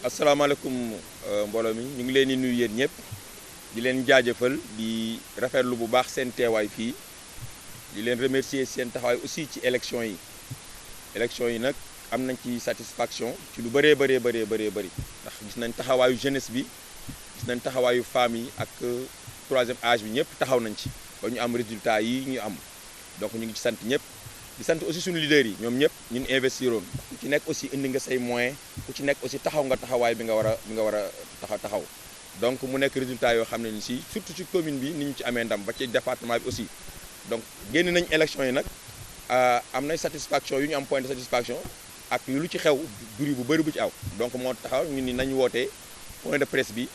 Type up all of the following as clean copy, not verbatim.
asalaamaaleykum mbooloo mi ñu ngi leen di nuyu yéen ñëpp di leen jaajëfal di rafetlu bu baax seen teewaay fii di leen remercier seen taxawaay aussi ci élection yi nag am nañ ci satisfaction ci lu bëree bëri ndax gis nañ taxawaayu jeunesse bi gis nañ taxawaayu femmes yi ak troisième âge bi ñëpp taxaw nañ ci ba ñu am résultat yi ñu am donc ñu ngi ci sant ñëpp di sant aussi suñu leaders yi ñoom ñëpp ñun investiroon ku ci nekk aussi indi nga say moyens ku ci nekk aussi taxaw nga taxawaay bi nga war a taxaw donc mu nekk résultat yoo xam ne ni si surtout ci commune bi ni ñu ci amee ndam ba ci département bi aussi donc génn nañ élection yi nag am nay satisfaction yu ñu am point de satisfaction ak yu lu ci xew buri bu bëri bu ci aw donc moo taxaw ñu ni nañ wootee point de presse bi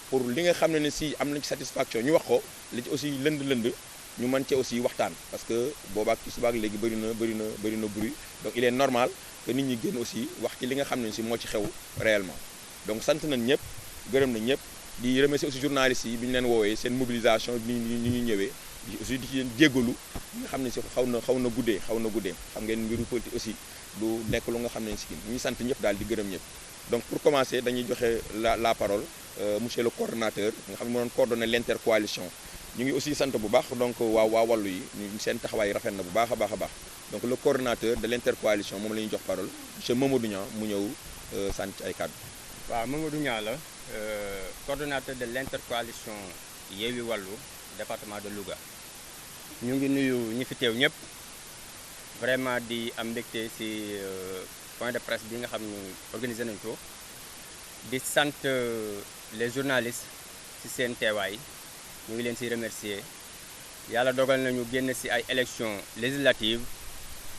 pour li nga xam ne ni si am nañ ci satisfaction ñu wax ko li ci aussi lënd ñu mën cee aussi waxtaan parce que boobaak ci subaak léegi bëri na bruit donc il est normal que nit ñi génn aussi wax ci li nga xam ne si moo ci xew réellement donc sant nañ ñëpp gërëm nañ ñëpp di remercier aussi journalistes yi bi ñu leen woowee seen mobilisation ni ñu ñëwee aussi di ci leen jéggalu nga xam ne si xaw na guddee xam ngeen mbiru politique aussi du nekk lu nga xam ne si ñu sant ñëpp daal di gërëm ñëpp donc pour commencer dañuy joxe la parole monsieur le coordonnateur nga xam ne moo doon coordonner l'intercoalition ñu ngi aussi sant bu baax donc waa wàllu yi ñu seen taxawaay rafet na bu baax a baax donc le coordonnateur de l'intercoalition moom la ñuy jox parole monsieur Mamadou Niang mu ñëw sant ci ay kàddu. waaw Mamadou Niang la coordonnateur de l'intercoalition Yewwi Wallu département de Louga ñu ngi nuyu ñi fi teew ñëpp vraiment di am mbégte ci point de presse bi nga xam ni organisé nañ ko di sant les journalistes ci seen teewaay. ñu ngi leen ci remercier yàlla dogal nañu génn ci ay élections législatives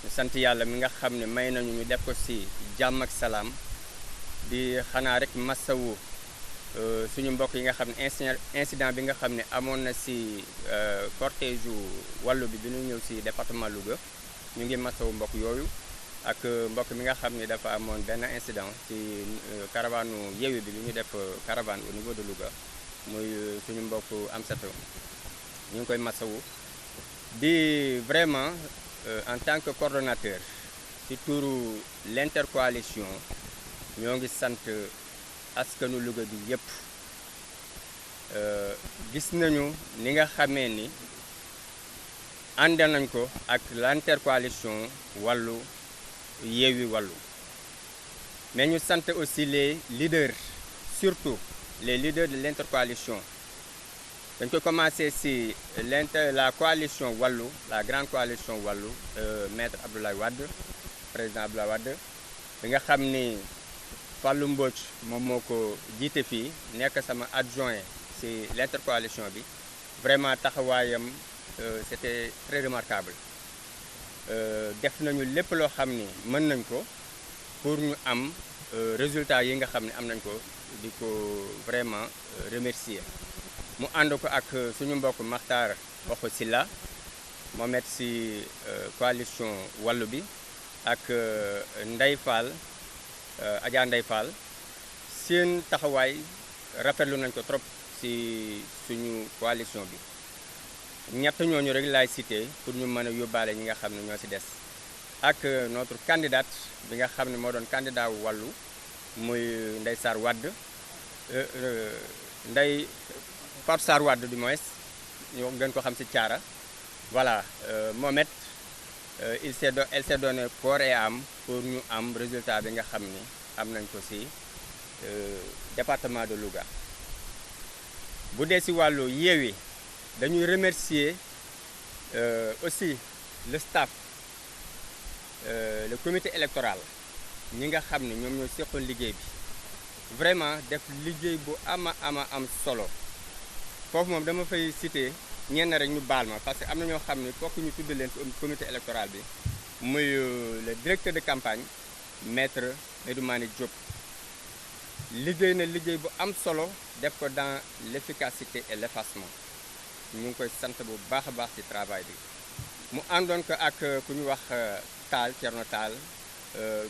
ñu sant yàlla mi nga xam ne may nañu ñu def ko ci jàmm ak salaam di xanaa rek massawu suñu mbokk yi nga xam ne incident bi nga xam ne amoon na ci cortège wàllu bi ñu ñëw ci département Louga ñu ngi massawu mbokk yooyu ak mbokk mi nga xam ne dafa amoon benn incident ci caravane Yewwi bi ñu def caravane au niveau de Louga muy suñu mbokk Amsatou ñu ngi koy masawu di vraiment en tant que coordonnateur ci turu l'intercoalition ñoo ngi sant askanu Louga bi yépp gis nañu ni nga xamee ni ànd nañ ko ak l'intercoalition Wallu Yewwi Wallu mais ñu sant aussi les leaders surtout les leaders de l'intercoalition dañ ko commencé ci la coalition Wallu la grande coalition Wallu maître Abdoulaye Wade président Abdoulaye Wade bi nga xam ni Fallou Mbodj moom moo ko jiite fii nekk sama adjoint ci l'intercoalition bi vraiment taxawaayam c'était très remarquable def nañu lépp loo xam ni mën nañ ko pour ñu am résultat yi nga xam ne am nañ ko di ko vraiment remercier mu ànd ko ak suñu mbokk Makhtar Okho Silla moo met ci coalition Wallu bi ak Ndeye Fall Adja Ndeye Fall seen taxawaay rafetlu nañ ko trop ci suñu coalition bi ñett ñooñu rek laay cité pour ñu mën a yóbbaale ñi nga xam ne ñoo ci des ak notre candidate bi nga xam ne moo doon candidat wu Wallu muy Ndeye Sarr Wade Ndeye Fatou Sarr Wade du moins ñoo gën ko xam ci Thiara voilà Mohamed elle s'est donné corps et âme pour ñu am résultat bi nga xam ni am nañ ko ci département de Louga bu dee ci wàllu Yewwi dañuy remercier aussi le staff le comité électoral ñi nga xam ne ñoom ñoo seqoon liggéey bi vraiment def liggéey bu ama solo foofu moom dama fay citer ñenn rek ñu baal ma parce que am na ñoo xam ne fokk ñu tudd leen ci comité électoral bi muy le directeur de campagne maître Medoumane Diop liggéey na liggéey bu am solo def ko dans l'efficacité et l'effacement ñu ngi koy sant bu baax a baax ci travail bi mu àndoon ko ak ku ñu wax Tall Thierno Tall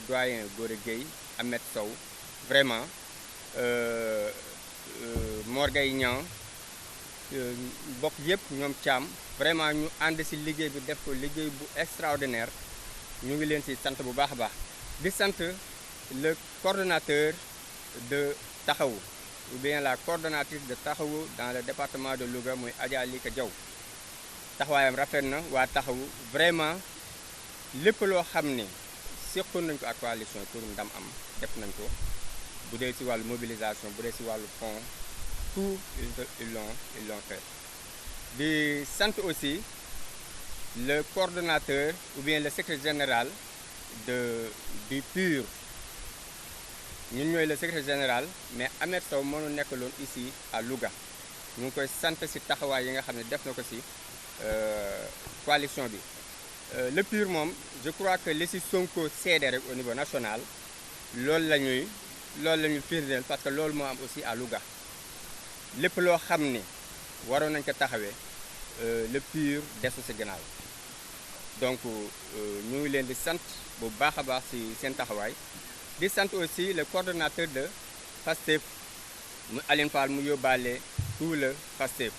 doyen Gora Gueye Ahmed Sow vraiment Mor Gueye Niang bokk yëpp ñoom Thiam vraiment ñu ànd ci liggéey bi def ko liggéey bu extraordinaire ñu ngi leen ci sant bu baax a baax di sant le coordonnateur de Taxawu ou bien la coordonnatrice de Taxawu dans le département de Louga muy Adja Lika Diaw taxawaayam rafet na waa Taxawu vraiment lépp loo xam ne seqoon nañ ko ak coalition pour ndam am def nañ ko bu dee ci wàllu mobilisation bu dee ci wàllu fond tout ils l'ont fait di sant aussi le coordonnateur ou bien le secrétaire général du PUR ñun ñooy le secrétaire général mais Ahmed Sow mënu nekkaloon ici à Louga ñu ngi koy sant ci taxawaay yi nga xam ne def na ko ci coalition bi le PUR moom je crois que li ci Sonko seede rek au niveau national loolu la ñuy firndeel parce que loolu moo am aussi à Louga lépp loo xam ni waroon nañ ko taxawee le PUR desu ci gannaaw donc ñu ngi leen di sant bu baax a baax ci seen taxawaay di sant aussi le coordonnateur de Pastef mu Aline Fall mu yóbbaale tout le Pastef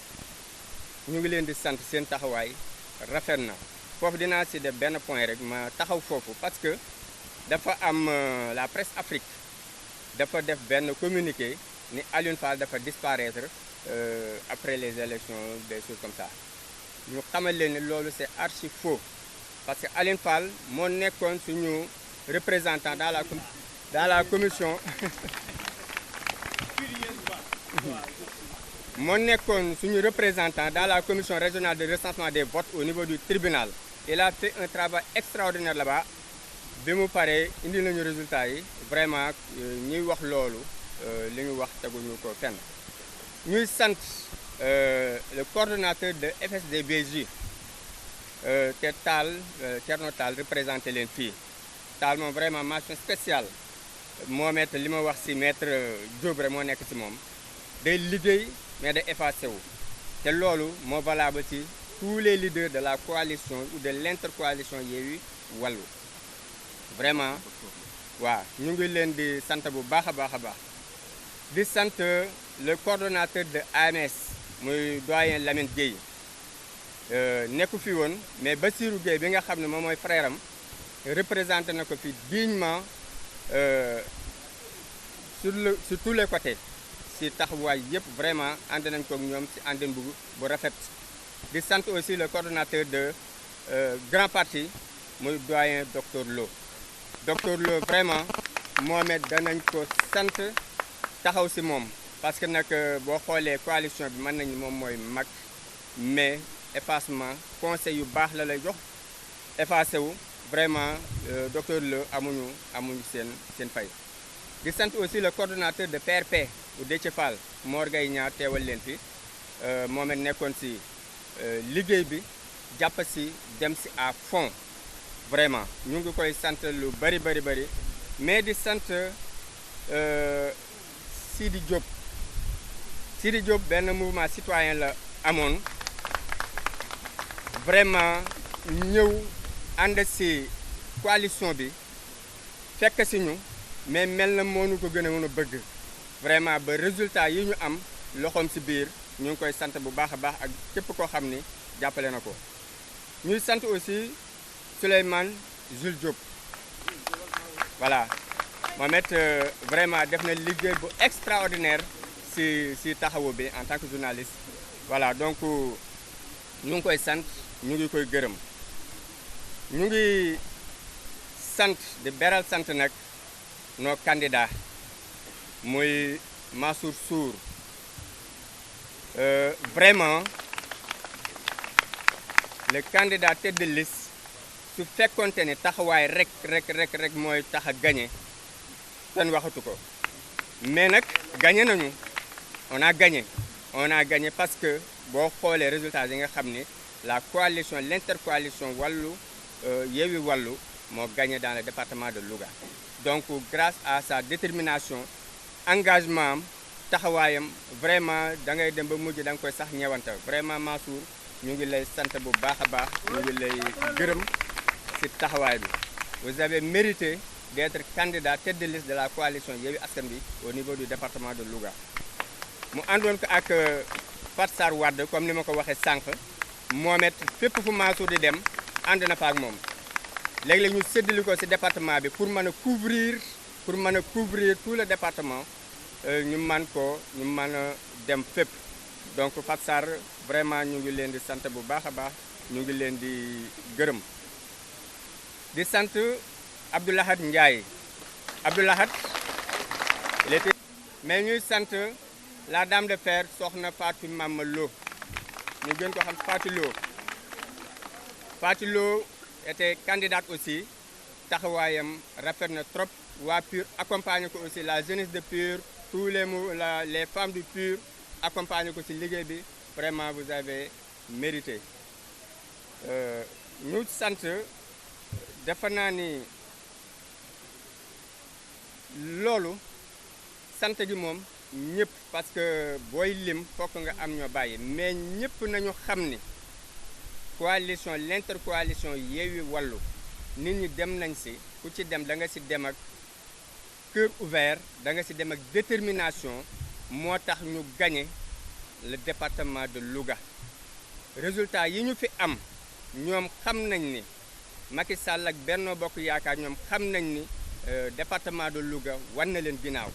ñu ngi leen di sant seen taxawaay rafet na foofu dinaa ci def benn point rek ma taxaw foofu parce que dafa am la presse Afrique dafa def benn communiqué ni Aline Fall dafa disparaître après les élections des choses comme ça ñu xamal leen ni loolu c'est archi faux parce que Aline Fall moo nekkoon suñu représentant dans la commission moo nekkoon suñu représentant dans la commission régionale de recensement des votes au niveau du tribunal. Il a fait un travail extraordinaire là-bas bi mu paree indi nañu résultat yi vraiment ñuy wax loolu li ñu wax teguñu ko fenn ñuy sant le coordonnateur de FSD/BJ te Thierno Tall représenté leen fii Tall moom vraiment mention spéciale moom it li ma wax ci maître Diop rek moo nekk ci moom day liggéey mais day effacé wu te loolu moo valable ci tous les leaders de la coalition ou de l'intercoalition Yewwi Wallu vraiment waaw ñu ngi leen di sant bu baax a baax a baax di sant le coordonnateur de AMS muy doyen Lamine Gueye nekku fi woon mais Bassirou Gueye bi nga xam ne moom mooy frère am représenté na ko fi dignement sur tous les côtés ci taxawaay yëpp vraiment ànd nañ ko ak ñoom ci àndin bu rafet di sant aussi le coordonnateur de grand parti muy doyen docteur Lo vraiment moom it danañ ko sant taxaw ci moom parce que nag boo xoolee coalition bi mën nañu moom mooy mag mais effacement conseil yu baax la lay jox effacé wu vraiment docteur Lo amuñu seen fay di sant aussi le coordonnateur de PRP bu Déthié Fall Mor Gueye ñaar teewal leen fi moom it nekkoon ci liggéey bi jàpp ci dem ci à fond vraiment ñu ngi koy sant lu bari mais di sant Sidi Diop benn mouvement citoyen la amoon vraiment ñëw ànd ci coalition bi fekk ci ñu mais mel na moo ñu ko gën a mën a bëgg vraiment ba résultat yi ñu am loxoom ci biir ñu ngi koy sant bu baax a baax ak képp koo xam ni jàppale na ko ñuy sant aussi Souleymane Jules Diop voilà moom it vraiment def na liggéey bu extraordinaire ci taxawu bi en tant que journaliste voilà donc ñu ngi koy sant ñu ngi koy gërëm ñu ngi sant di beral sant nag nos candidats muy Mansour Sour vraiment le candidat tête de liste su fekkonte ne taxawaay rek mooy tax a gagné kenn waxatu ko mais nag gagné nañu on a gagné parce que boo xoolee résultats yi nga xam ne la coalition l'intercoalition Wallu Yewwi Wallu moo gagné dans le département de Louga donc grâce à sa détermination engagement am taxawaayam vraiment da ngay dem ba mujj da nga koy sax ñewante vraiment Mansour ñu ngi lay sant bu baax a baax ñu ngi lay gërëm ci taxawaay bi vous avez mérité d'être candidat tête de liste de la coalition Yewwi Askan Wi au niveau du département de Louga mu àndoon ko ak Fatou Sarr Wade comme ni ma ko waxee sànq moom it fépp fu Mansour di dem ànd na fa ak moom léegi la ñu séddali ko ci département bi pour mën a couvrir tout le département ñu man a dem fépp donc Fatou Sarr vraiment ñu ngi leen di sant bu baax a baax ñu ngi leen di gërëm di sant Abdoulahad Ndiaye Abdoulahad il était mais ñuy sant la dame de fer soxna Fatou Mama Lo ñu gën ko xam Fatou Lo était candidate aussi taxawaayam rafet na trop waa PUR accompagner ko aussi la jeunesse de PUR tous les femmes du PUR accompagner ko ci liggéey bi vraiment vous avez mérité ñu sant defe naa ni loolu sant gi moom ñëpp parce que booy lim fokk nga am ñoo bàyyi mais ñëpp nañu xam ni coalition l'intercoalition Yewwi Wallu nit ñi dem nañ si ku ci dem da nga si dem ak cœur ouvert da nga si dem ak détermination moo tax ñu gagné le département de Louga résultat yi ñu fi am ñoom xam nañ ni Macky Sall ak Benno Bokk Yaakaar ñoom xam nañ ni département de Louga wan na leen ginnaaw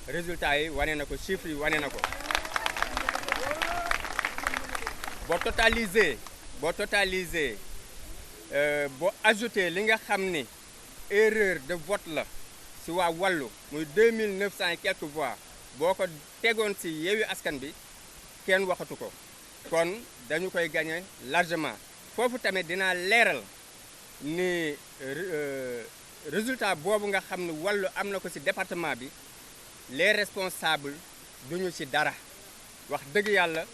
résultat yi wane na ko chiffres yi wane na ko boo totalisé boo ajouté li nga xam ni erreur de vote la si waa Wallu muy 2900 et quelques voix boo ko tegoon si Yewwi Askan bi kenn waxatu ko kon dañu koy gagné largement foofu tamit dinaa leeral ni résultat boobu nga xam ne Wallu am na ko si département bi les responsables duñu ci dara wax dëgg yàlla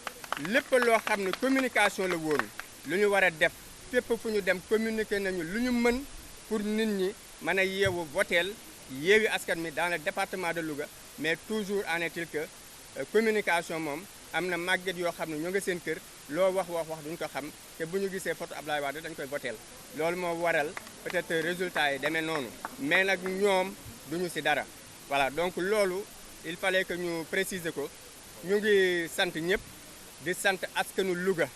lépp loo xam ne communication la woon lu ñu war a def fépp fu ñu dem communiquer nañu lu ñu mën pour nit ñi mën a yeewu voteel Yewwi Askan mi dans le département de Louga mais toujours en est-il que communication moom am na màgget yoo xam ne ñoo nga seen kër loo wax duñ ko xam te bu ñu gisee photo Abdoulaye Wade dañ koy voteel loolu moo waral peut-être résultat yi demee noonu mais nag ñoom duñu ci dara voilà donc loolu il fallait que ñu préciser ko ñu ngi sant ñëpp di sant askanu Louga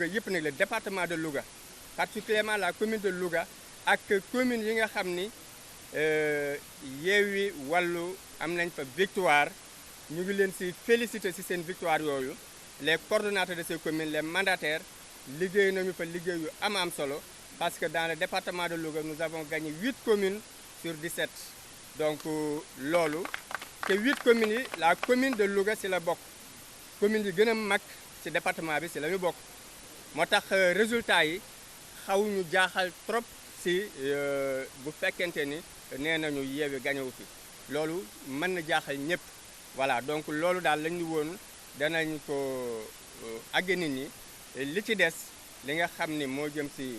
yëpp nag le département de Louga particulièrement la commune de Louga ak commune yi nga xam ni Yewwi Wallu am nañ fa victoire ñu ngi leen ci féliciter ci seen victoire yooyu les coordonnateurs de ces communes les mandataires liggéey nañu fa liggéey yu am solo parce que dans le département de Louga nous avons gagné 8 communes sur 17 donc loolu te 8 communes yi la commune de Louga ci la bokk commune yi gën a mag ci département bi ci la ñu bokk moo tax résultat yi xaw ñu jaaxal trop ci bu fekkente ni nee nañu Yewwi gagné wu fi loolu mën na jaaxal ñëpp voilà donc loolu daal lañu woon danañ ko àgge nit ñi li ci des li nga xam ni moo jëm ci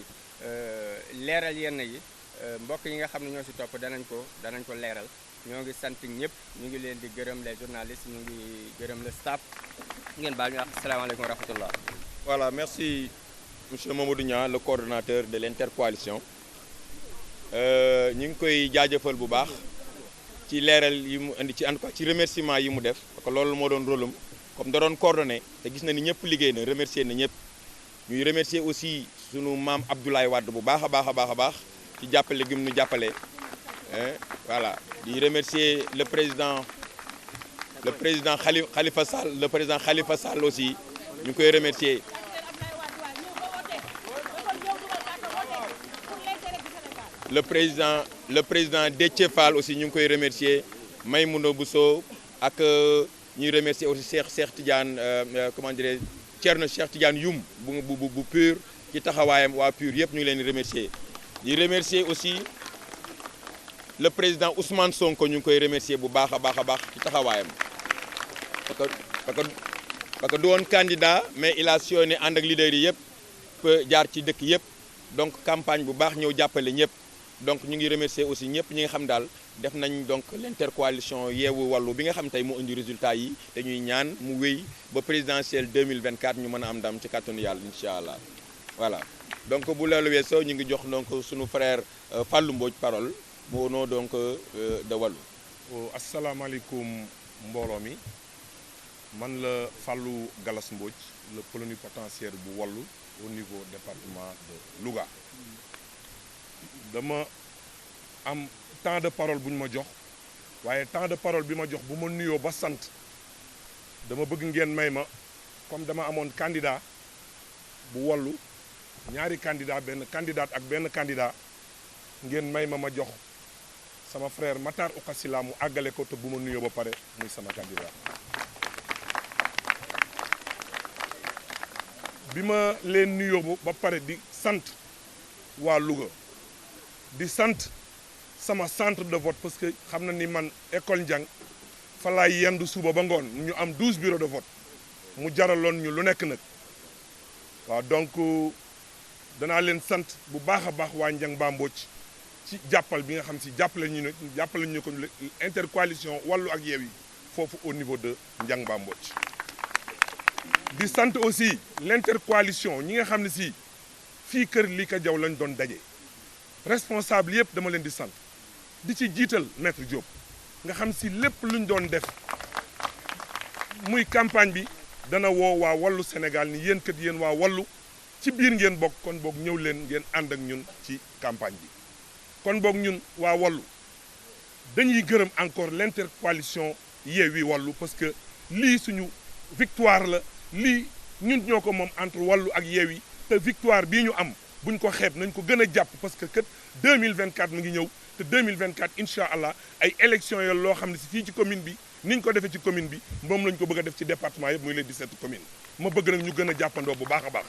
leeral yenn yi mbokk yi nga xam ne ñoo ci topp danañ ko leeral ñoo ngi sant ñëpp ñu ngi leen di gërëm les journalistes ñu ngi gërëm le staff ngeen baal ñu wax asalaamaaleykum wa rahmatullah. Voilà, merci monsieur Mamadou Niang le coordonnateur de l'intercoalition ñu ngi koy jaajëfal bu baax ci leeral yi mu indi ci en tout cas ci remerciement yi mu def parce que loolu moo doon rôle am comme da doon coordonné te gis na ni ñëpp liggéey na remercier na ñëpp ñuy remercier aussi sunu maam Abdoulaye Wade bu baax a baax ci jàppale gi mu nu jàppale voilà di remercier le président Khalifa Sall aussi ñu koy remercier le président Déthié Fall aussi ñu ngi koy remercier Maymouna Bousso ak ñuy remercier aussi Cheikh Tidiane comment dirais Thierno Cheikh Tidiane Youm bu PUR ci taxawaayam waa PUR yëpp ñu ngi leen di remercier di remercier aussi le président Ousmane Sonko ñu ngi koy remercier bu baax a baax ci taxawaayam parce que du woon candidat mais il a sillonné ànd ak leader yi yëpp jaar ci dëkk yëpp donc campagne bu baax ñëw jàppale ñëpp donc ñu ngi remercier aussi ñëpp ñi nga xam daal def nañ donc l'intercoalition Yewwi Wallu bi nga xam tey moo indi résultat yi te ñuy ñaan mu wéy ba présidentielle 2024 ñu mën a am ndam ci kàttanu yàlla incha allah voilà donc bu loolu weesoo ñu ngi jox donc suñu frère Fallou Mbodj parole au nom donc de Wallu. asalaamaaleykum mbooloo mi man la Fallou Galas Mbodj le plénipotentiaire bu Wallu au niveau département de Louga dama am temps de parole bu ñu ma jox waaye temps de parole bi ma jox bu ma nuyoo ba sant dama bëgg ngeen may ma comme dama amoon candidat bu Wallu ñaari candidat benn candidate ak benn candidat ngeen may ma jox sama frère Matar Uqa Sylla mu àggale ko te bu ma nuyoo ba pare muy sama candidat. bi ma leen nuyoo ba pare di sant waa Louga di sant sama centre de vote parce que xam na ni man école Njang fa laay yendu suba ba ngoon ñu am 12 bureaux de vote mu jaraloon ñu lu nekk nag waaw donc danaa leen sant bu baax a baax waa Njang Ba Mbocc ci jàppal bi nga xam si jàppale ñu ko intercoalition Wallu ak Yewwi foofu au niveau de Njang Ba Mbocc di sant aussi l'intercoalition ñi nga xam ne si fii kër Lika Diaw lañ doon daje responsable yëpp dama leen di sant di ci jiital maître Diop nga xam si lépp luñ doon def muy campagne bi dana woo waa Wallu Sénégal ni yéen kat yéen waa Wallu ci biir ngeen bokk kon boog ñëw leen ngeen ànd ak ñun ci campagne bi kon boog ñun waa Wallu dañuy gërëm encore l'intercoalition Yewwi Wallu parce que lii suñu victoire la lii ñun ñoo ko moom entre Wallu ak Yewwi te victoire bii ñu am buñ ko xeeb nañ ko gën a jàpp parce que kat 2024 mu ngi ñëw te 2024 incha allah ay élections yo loo xam ne si fii ci commune bi niñ ko defee ci commune bi moom lañ ko bëgg a def ci département yëpp muy les 17 communes ma bëgg nag ñu gën a jàppandoo bu baax a baax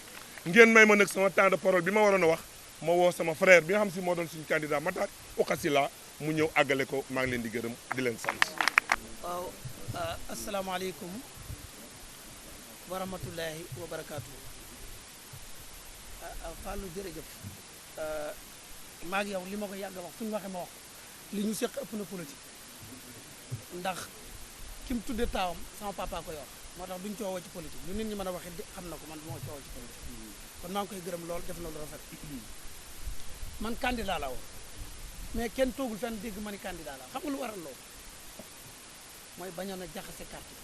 ngeen may ma nag sama temps de parole bi ma waroon a wax ma woo sama frère bi nga xam si moo doon suñu candidat Matar Uqa Sylla mu ñëw àggale ko maa ngi leen di gërëm di leen sant. waaw asalaamaaleykum wa rahmatullahi wa barakaatu. Fallou jërëjëf maa ngi yow li ma ko yàgg wax fu ñu waxee ma wax li ñu seq ëpp na politique ndax ki mu tuddee taawam sama papa ko yor moo tax duñ coowoo ci politique lu nit ñi mën a waxee xam na ko man du ma coowoo ci politique kon maa ngi koy gërëm lool def na lu rafet man candidat la woon mais kenn toogul fenn dégg ma ni candidat la xam nga lu waral loolu mooy bañoon a jaxase carte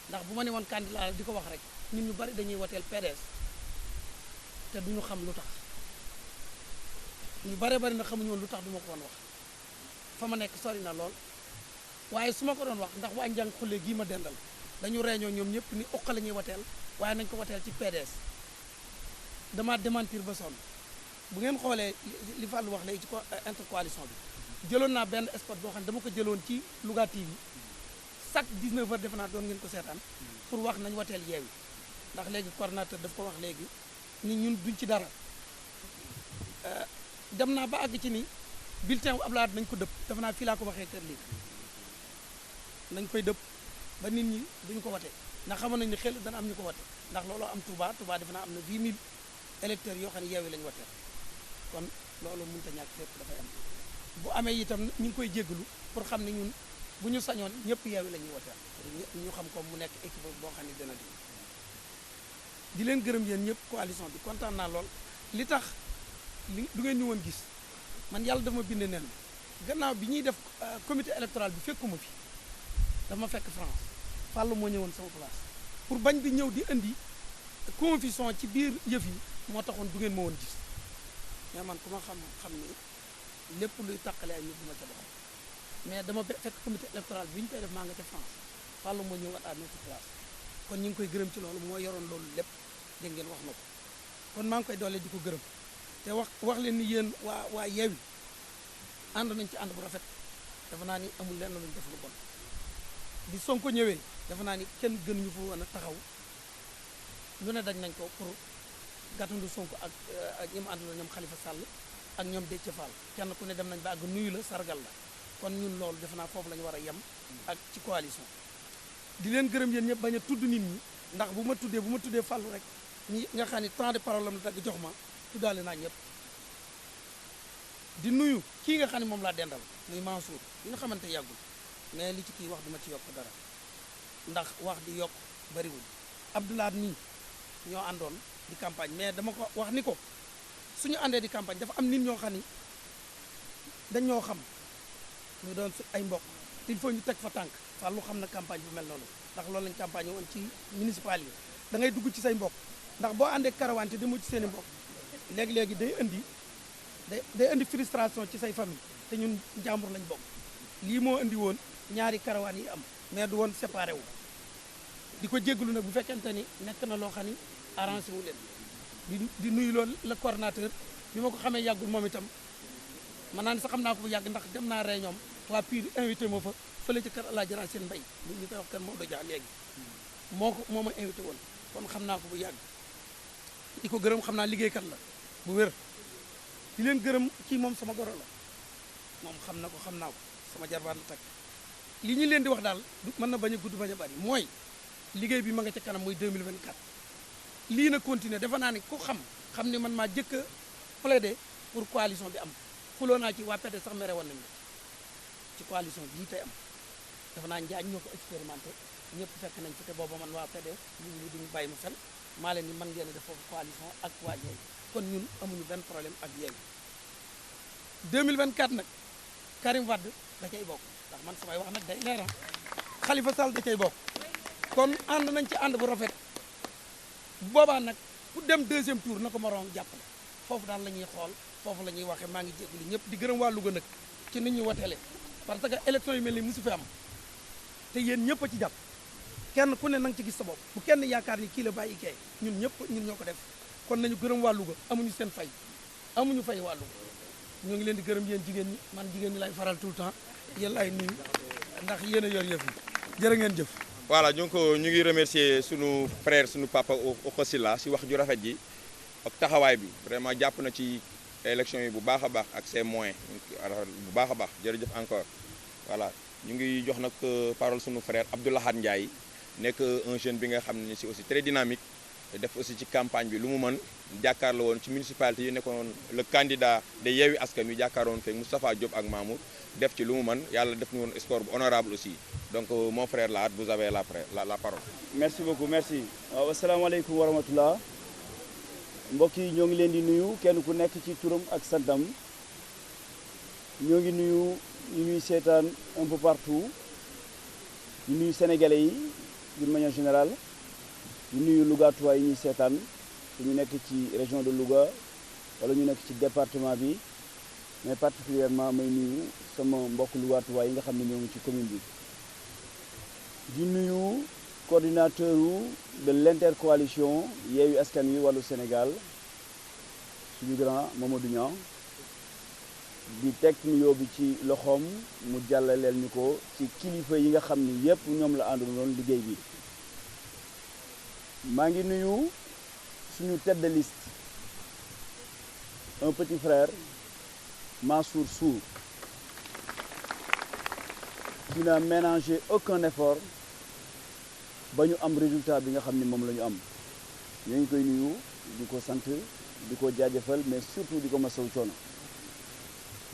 ndax bu ma ne woon candidat la di ko wax rek nit ñu bari dañuy woteel PDS te duñu xam lu tax ñu bare bari na xamuñu woon lu tax du ma ko woon wax fa ma nekk sori na lool waaye su ma ko doon wax ndax waa Njàng xulle gii ma dendal dañu réunion ñoom ñëpp ni Uqa la ñuy wateel waaye nañ ko wateel ci PDS dama démentir ba sonn bu ngeen xoolee li Fallou wax léegi ci intercoalition bi jëloon naa benn spot boo xam ne dama ko jëloon ci Louga TV chaque 19 heures defe naa doon ngeen ko seetaan pour wax nañ wateel Yewwi ndax léegi coordinateur daf ko wax léegi ni ñun duñ ci dara dem naa ba àgg ci ni bulletin bu Abdoulaye nañ ko dëpp defe naa fii laa ko waxee kër lii nañ koy dëpp ba nit ñi duñ ko wate ndax xamoon nañ ni xel dana am ñu ko wate ndax looloo am Touba defe naa am na 80 000 électeurs yoo xam ne Yewwi lañu wateel kon loolu mënut a ñàkk fépp dafay am bu amee itam ñu ngi koy jéggalu pour xam ne ñun bu ñu sañoon ñëpp Yewwi la ñuy wateel ñu xam ko mu nekk équipe boo xam ne dina di leen gërëm yéen ñëpp coalition bi kontaan naa lool li tax li du ngeen ñu woon gis man yàlla dafa ma bind neen gannaaw bi ñuy def comité électoral bi fekkuma fi dafa ma fekk France Fallou moo ñëwoon sama place pour bañ bi ñëw di indi confusion ci biir yëf yi moo taxoon du ngeen ma woon gis mais man ku ma xam ni lépp luy tàqale ay nit du ma ca doxal mais dama fekk comité électoral bi ñu koy def maa nga ca France Fallou moo ñëwoon à notre place kon ñu ngi koy gërëm ci loolu moo yoroon loolu lépp dégg ngeen wax na ko kon maa ngi koy doole di ko gërëm te wax leen ni yéen waa Yewwi ànd nañ ci ànd bu rafet dafa naa ni amul lenn luñ def lu bon bi Sonko ñëwee dafa naa ni kenn gënuñu fa woon a taxaw lu ne dañ nañ ko pour gàttandu Sonko ak ñi mu àndal ñoom Khalifa Sall ak ñoom Déthié Fall kenn ku ne dem nañ ba àgg nuyu la sargal la kon ñun loolu defe naa foofu la ñu war a yem ak ci coalition di leen gërëm yéen ñëpp bañ a tudd nit ñi ndax bu ma tuddee Fallou rek ñi nga xam ne temps de parole la dagg jox ma tuddaale naa ñëpp di nuyu kii nga xam ne moom laa dendal muy Mansour yi nga xamante yàggul mais li ci kii wax duma ci yokk dara ndax wax di yokk bariwul Abdoulaye nii ñoo àndoon di campagne mais dama ko wax ni ko suñu àndee di campagne dafa am nit ñoo xam ni dañ ñoo xam ñu doon ay mbokk il faut ñu teg fa tànk Fallou xam na campagne bu mel noonu ndax loolu lañ campagne woon ci municipal yi da ngay dugg ci say mbokk ndax boo àndee karawante di mu ci seen i mbokk léegi-léegi day indi frustration ci say famille te ñun njàmbur lañ bokk lii moo indi woon ñaari karawaan yi am mais du woon séparé wu di ko jégalu nag bu fekkente ni nekk na loo xam ni arrangé wu leen di nuyu loolu le coordonnateur bi ma ko xamee yàggul moom itam man naa ni sax xam naa ko bu yàgg ndax dem naa réunion waa Pire invité ma fa fële ci kër El Hadj Seen Mbay ñu koy wax kër Maodo Dia léegi moo ma invité woon kon xam naa ko bu yàgg di ko gërëm xam naa liggéeykat la bu wér di leen gërëm kii moom sama goro la moom xam na ko xam naa ko sama jarbaat la takk li ñu leen di wax daal mën na bañ a gudd bañ a bari mooy liggéey bi ma nga ca kanam muy 2024 lii na continuer defe naa ni ku xam ni man maa jëkk a plaider pour coalition bi am xuloo naa ci waa PDS sax mere woon nañu ci coalition bii tey am defe naa njaañ ñoo ko expérimenté ñëpp fekk nañ fi te booba man waa PDS ñu duñu bàyyi mu fen maa leen ni mën ngeen a def foofu coalition ak waa Yewwi kon ñun amuñu benn problème ak Yewwi 2024 nag Karim Wade da cay bokk ndax man samay wax nag day leera Khalifa Sall da cay bokk kon ànd nañ ci ànd bu rafet boobaa nag ku dem deuxième tour na ko moroom jàppale foofu daal la ñuy xool foofu la ñuy waxee maa ngi jégalu ñëpp di gërëm waa Louga nag ci nit ñi woteele parce que élection yu mel ni mosu fi am te yéen ñëpp a ci jàpp kenn ku ne na nga ci gis sa bopp bu kenn yaakaar ni kii la bàyyi kee ñun ñëpp ñun ñoo ko def kon nañu gërëm waa Louga amuñu seen fay amuñu fay waa Louga ñoo ngi leen di gërëm yéen jigéen ñi man jigéen ñi lay faral tout le temps yéen lay nuyu ndax yéen a yor yëf yi jërë ngeen jëf. voilà donc ñu ngi remercier sunu frère sunu papa Okhosila si wax ju rafet ji ak taxawaay bi vraiment jàpp na ci élection yi bu baax a baax ak ses moyens bu baax a baax jërëjëf encore voilà ñu ngi jox nag parole sunu frère Abdoulahad Ndiaye nekk un jeune bi nga xam ne si aussi très dynamique def aussi ci campagne bi lu mu mën jàkkaarloo woon ci municipalité yi nekkoon le candidat de Yewwi Askan Wi jàkkaarloon fekk Moustapha Diop ak Mamour def ci lu mu mën yàlla def ñu woon score bu honorable aussi donc mon frère Lahad vous avez la parole. merci beaucoup merci waaw asalaamaaleykum wa rahmatullah mbokk yi ñoo ngi leen di nuyu kenn ku nekk ci turam ak santam ñoo ngi nuyu ñu ñuy seetaan un peu partout ñu nuyu sénégalais yi d'une manière générale ñu nuyu Lougatois yi ñuy seetaan te ñu nekk ci région de Louga wala ñu nekk ci département bi mais particulièrement may nuyu sama mbokk Lougatois yi nga xam ne ñoo ngi ci commune bi di nuyu coordinateur de l'intercoalition Yewwi Askan Wi Wallu Sénégal suñu grand Mamadou Niang di teg nuyoo bi ci loxoom mu jàllaleel ñu ko ci kilifa yi nga xam ni yépp ñoom la àndaloon liggéey bi maa ngi nuyu suñu tête de liste un petit frère Mansour Sour qui n'a ménagé aucun effort ba ñu am résultat bi nga xam ni moom la ñu am ñoo ngi koy nuyu di ko sant di ko jaajëfal mais surtout di ko masawu coono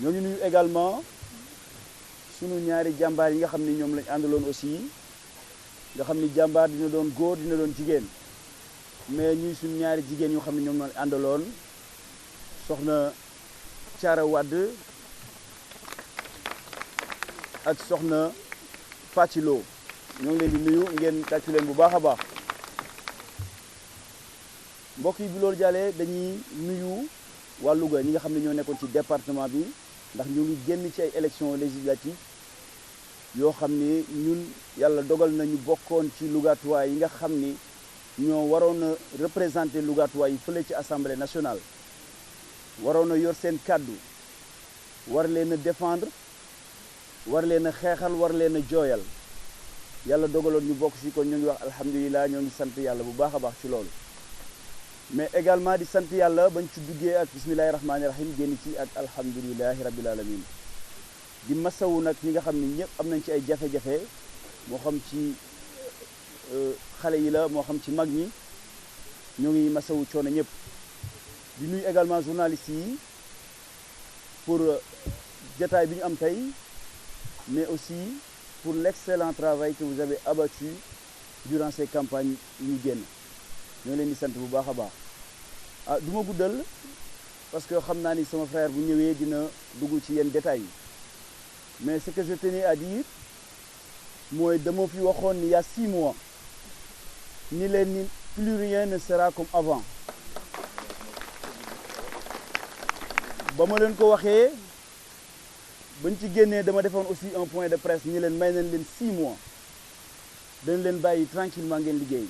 ñoo ngi nuyu également sunu ñaari jàmbaar yi nga xam ni ñoom lañ àndaloon aussi nga xam ni jàmbaar dina doon góor dina doon jigéen mais ñuy suñu ñaari jigéen yoo xam ne ñoom lañ àndaloon soxna Thiara Wade ak soxna Fathilo ñoo ngi leen di nuyu ngeen tàccu leen bu baax a baax mbokk yi bi loolu jàllee dañuy nuyu waa Louga ñi nga xam ne ñoo nekkoon ci département bi ndax ñu ngi génn ci ay élections législatives yoo xam ni ñun yàlla dogal nañu bokkoon ci Lougatois yi nga xam ni ñoo waroon a représenter Lougatois yi fële ci assemblée nationale waroon a yor seen kàddu war leen a défendre war leen a xeexal war leen a jooyal yàlla dogaloon ñu bokk ci kon ñu ngi wax alhamdulilah ñoo ngi sant yàlla bu baax a baax ci loolu mais également di sant yàlla bañ ci duggee ak bismillahi rahmaani rahim génn ci ak alhamdulilahi rabbil alamin di masawu nag ñi nga xam ni ñëpp am nañ ci ay jafe-jafe moo xam ci xale yi la moo xam ci mag ñi ñoo ngi masawu coono ñëpp di nuyu également journalistes yi pour jataay bi ñu am tey mais aussi pour l'excellent travail que vous avez abattu durant ces campagnes ñu génn ñoo leen di sant bu baax a baax ah du ma guddal parce que xam naa ni sama frère bu ñëwee dina dugg ci yenn détails yi mais ce que je tenais à dire mooy dama fi waxoon ni il y a 6 mois ni leen ni plus rien ne sera comme avant ba ma leen ko waxee bañ ci génnee dama defoon aussi un point de presse ñi leen may nañ leen 6 mois dañ leen bàyyi tranquillement ngeen liggéey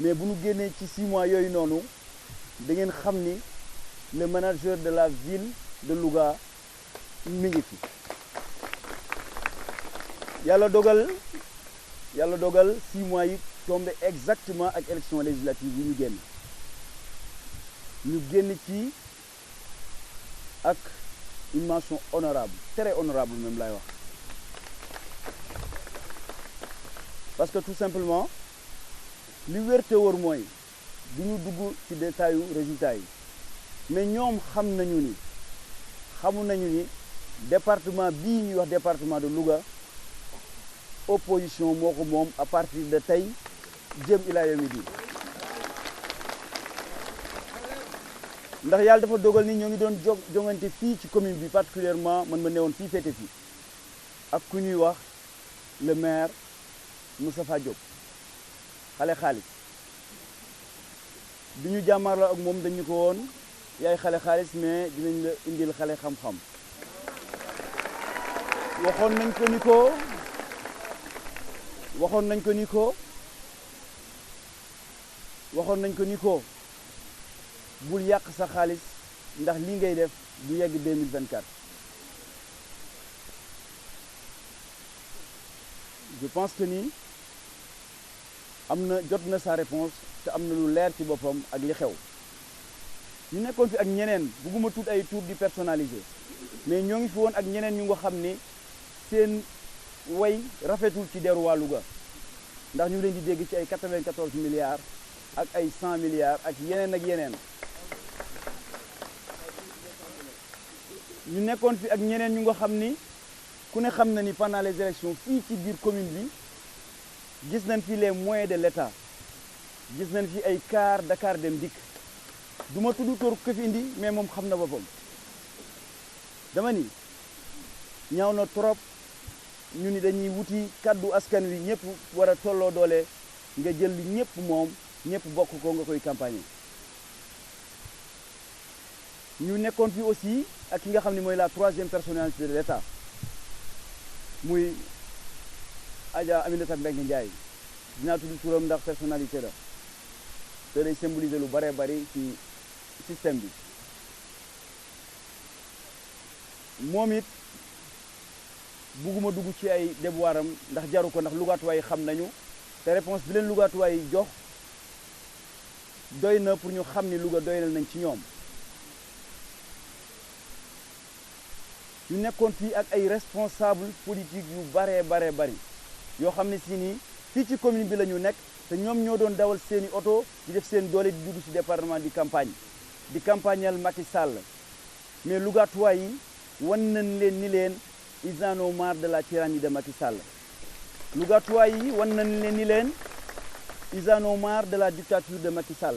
mais bu ñu génnee ci 6 mois yooyu noonu da ngeen xam ni le manager de la ville de Louga mi ngi fi yàlla dogal 6 mois yi tombé exactement ak élection législative yi ñu génn ci ak une mention honorable très honorable même laay wax parce que tout simplement li wér te wóor mooy du ñu dugg ci détail yu résultats yi mais ñoom xamu nañu ni département bii ñuy wax département de Louga opposition moo ko moom à partir de tey jëm ilaa yawmi diin ndax yàlla dafa dogal ni ñoo ngi doon jongante fii ci commune bi particulièrement man ma newoon fii féete fii ak ku ñuy wax le maire Moustapha Diop xale xaalis bi ñu jàmmarloo ak moom dañu ko woon yaay xale xaalis mais dinañ la indil xale xam-xam waxoon nañ ko ni ko bul yàq sa xaalis ndax lii ngay def du yegg 2024 je pense que ni jot na sa réponse te am na lu leer ci boppam ak li xew ñu nekkoon fi ak ñeneen bugguma tudd ay tour di personnalisé mais ñoo ngi fi woon ak ñeneen ñu nga xam ni seen way rafetul ci deru waa Louga ndax ñu leen di dégg ci ay 94 milliards ak ay 100 milliards ak yeneen ñu nekkoon fi ak ñeneen ñu nga xam ni ku ne xam na ni pendant les élections fii ci biir commune bi gis nañ fi les moyens de l'État gis nañ fi ay car Dakar Dem Dikk du ma tudd tur ko fi indi mais moom xam na boppam dama ni ñaaw na trop ñu ni dañuy wuti kàddu askan wi ñëpp war a tolloo doole nga jël li ñëpp moom ñëpp bokk ko nga koy campagne ñu nekkoon fi aussi ak ki nga xam ne mooy la 3e personnalité de l'État muy Adja Aminata Mbengue Ndiaye dinaa tudd turam ndax personnalité la te day symboliser lu bare bari ci système bi moom it bugguma dugg ci ay déboiram ndax jaru ko ndax lugaatuwaay yi xam nañu te réponse bi leen lugaatuwaay yi jox doy na pour ñu xam ni Louga doynal nañ ci ñoom ñu nekkoon fii ak ay responsable politique yu bare bari yoo xam ne si nii fii ci commune bi la ñu nekk te ñoom ñoo doon dawal seeni oto di def seen doole di dugg ci département di campagnal Macky Sall mais lugaatuwaay yi wan nañ leen ni leen ils en ont marre de la tyrannie de Macky Sall lugaatuwaay yi wan nañ leen ni leen ils en ont marre de la dictature de Macky Sall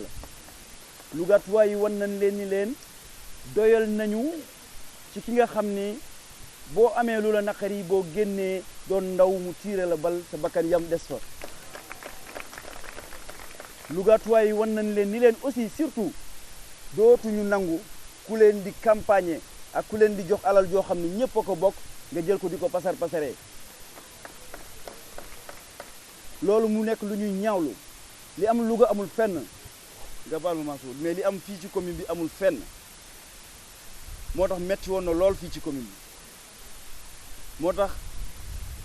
lugaatuwaay yi wan nañ leen ni leen doyal nañu ci ki nga xam ni boo amee lu la naqari boo génnee doon ndaw mu tiire la bal sa bakkan yam des fa lugaatuwaay yi wan nañ leen ni leen aussi surtout dootuñu nangu ku leen di campagne ak ku leen di jox alal joo xam ne ñëpp a ko bokk nga jël ko di ko pasaree loolu mu nekk lu ñuy ñaawlu li am Louga amul fenn nga baal ma Mansour mais li am fii ci commune bi amul fenn moo tax metti woon na lool fii ci commune bi moo tax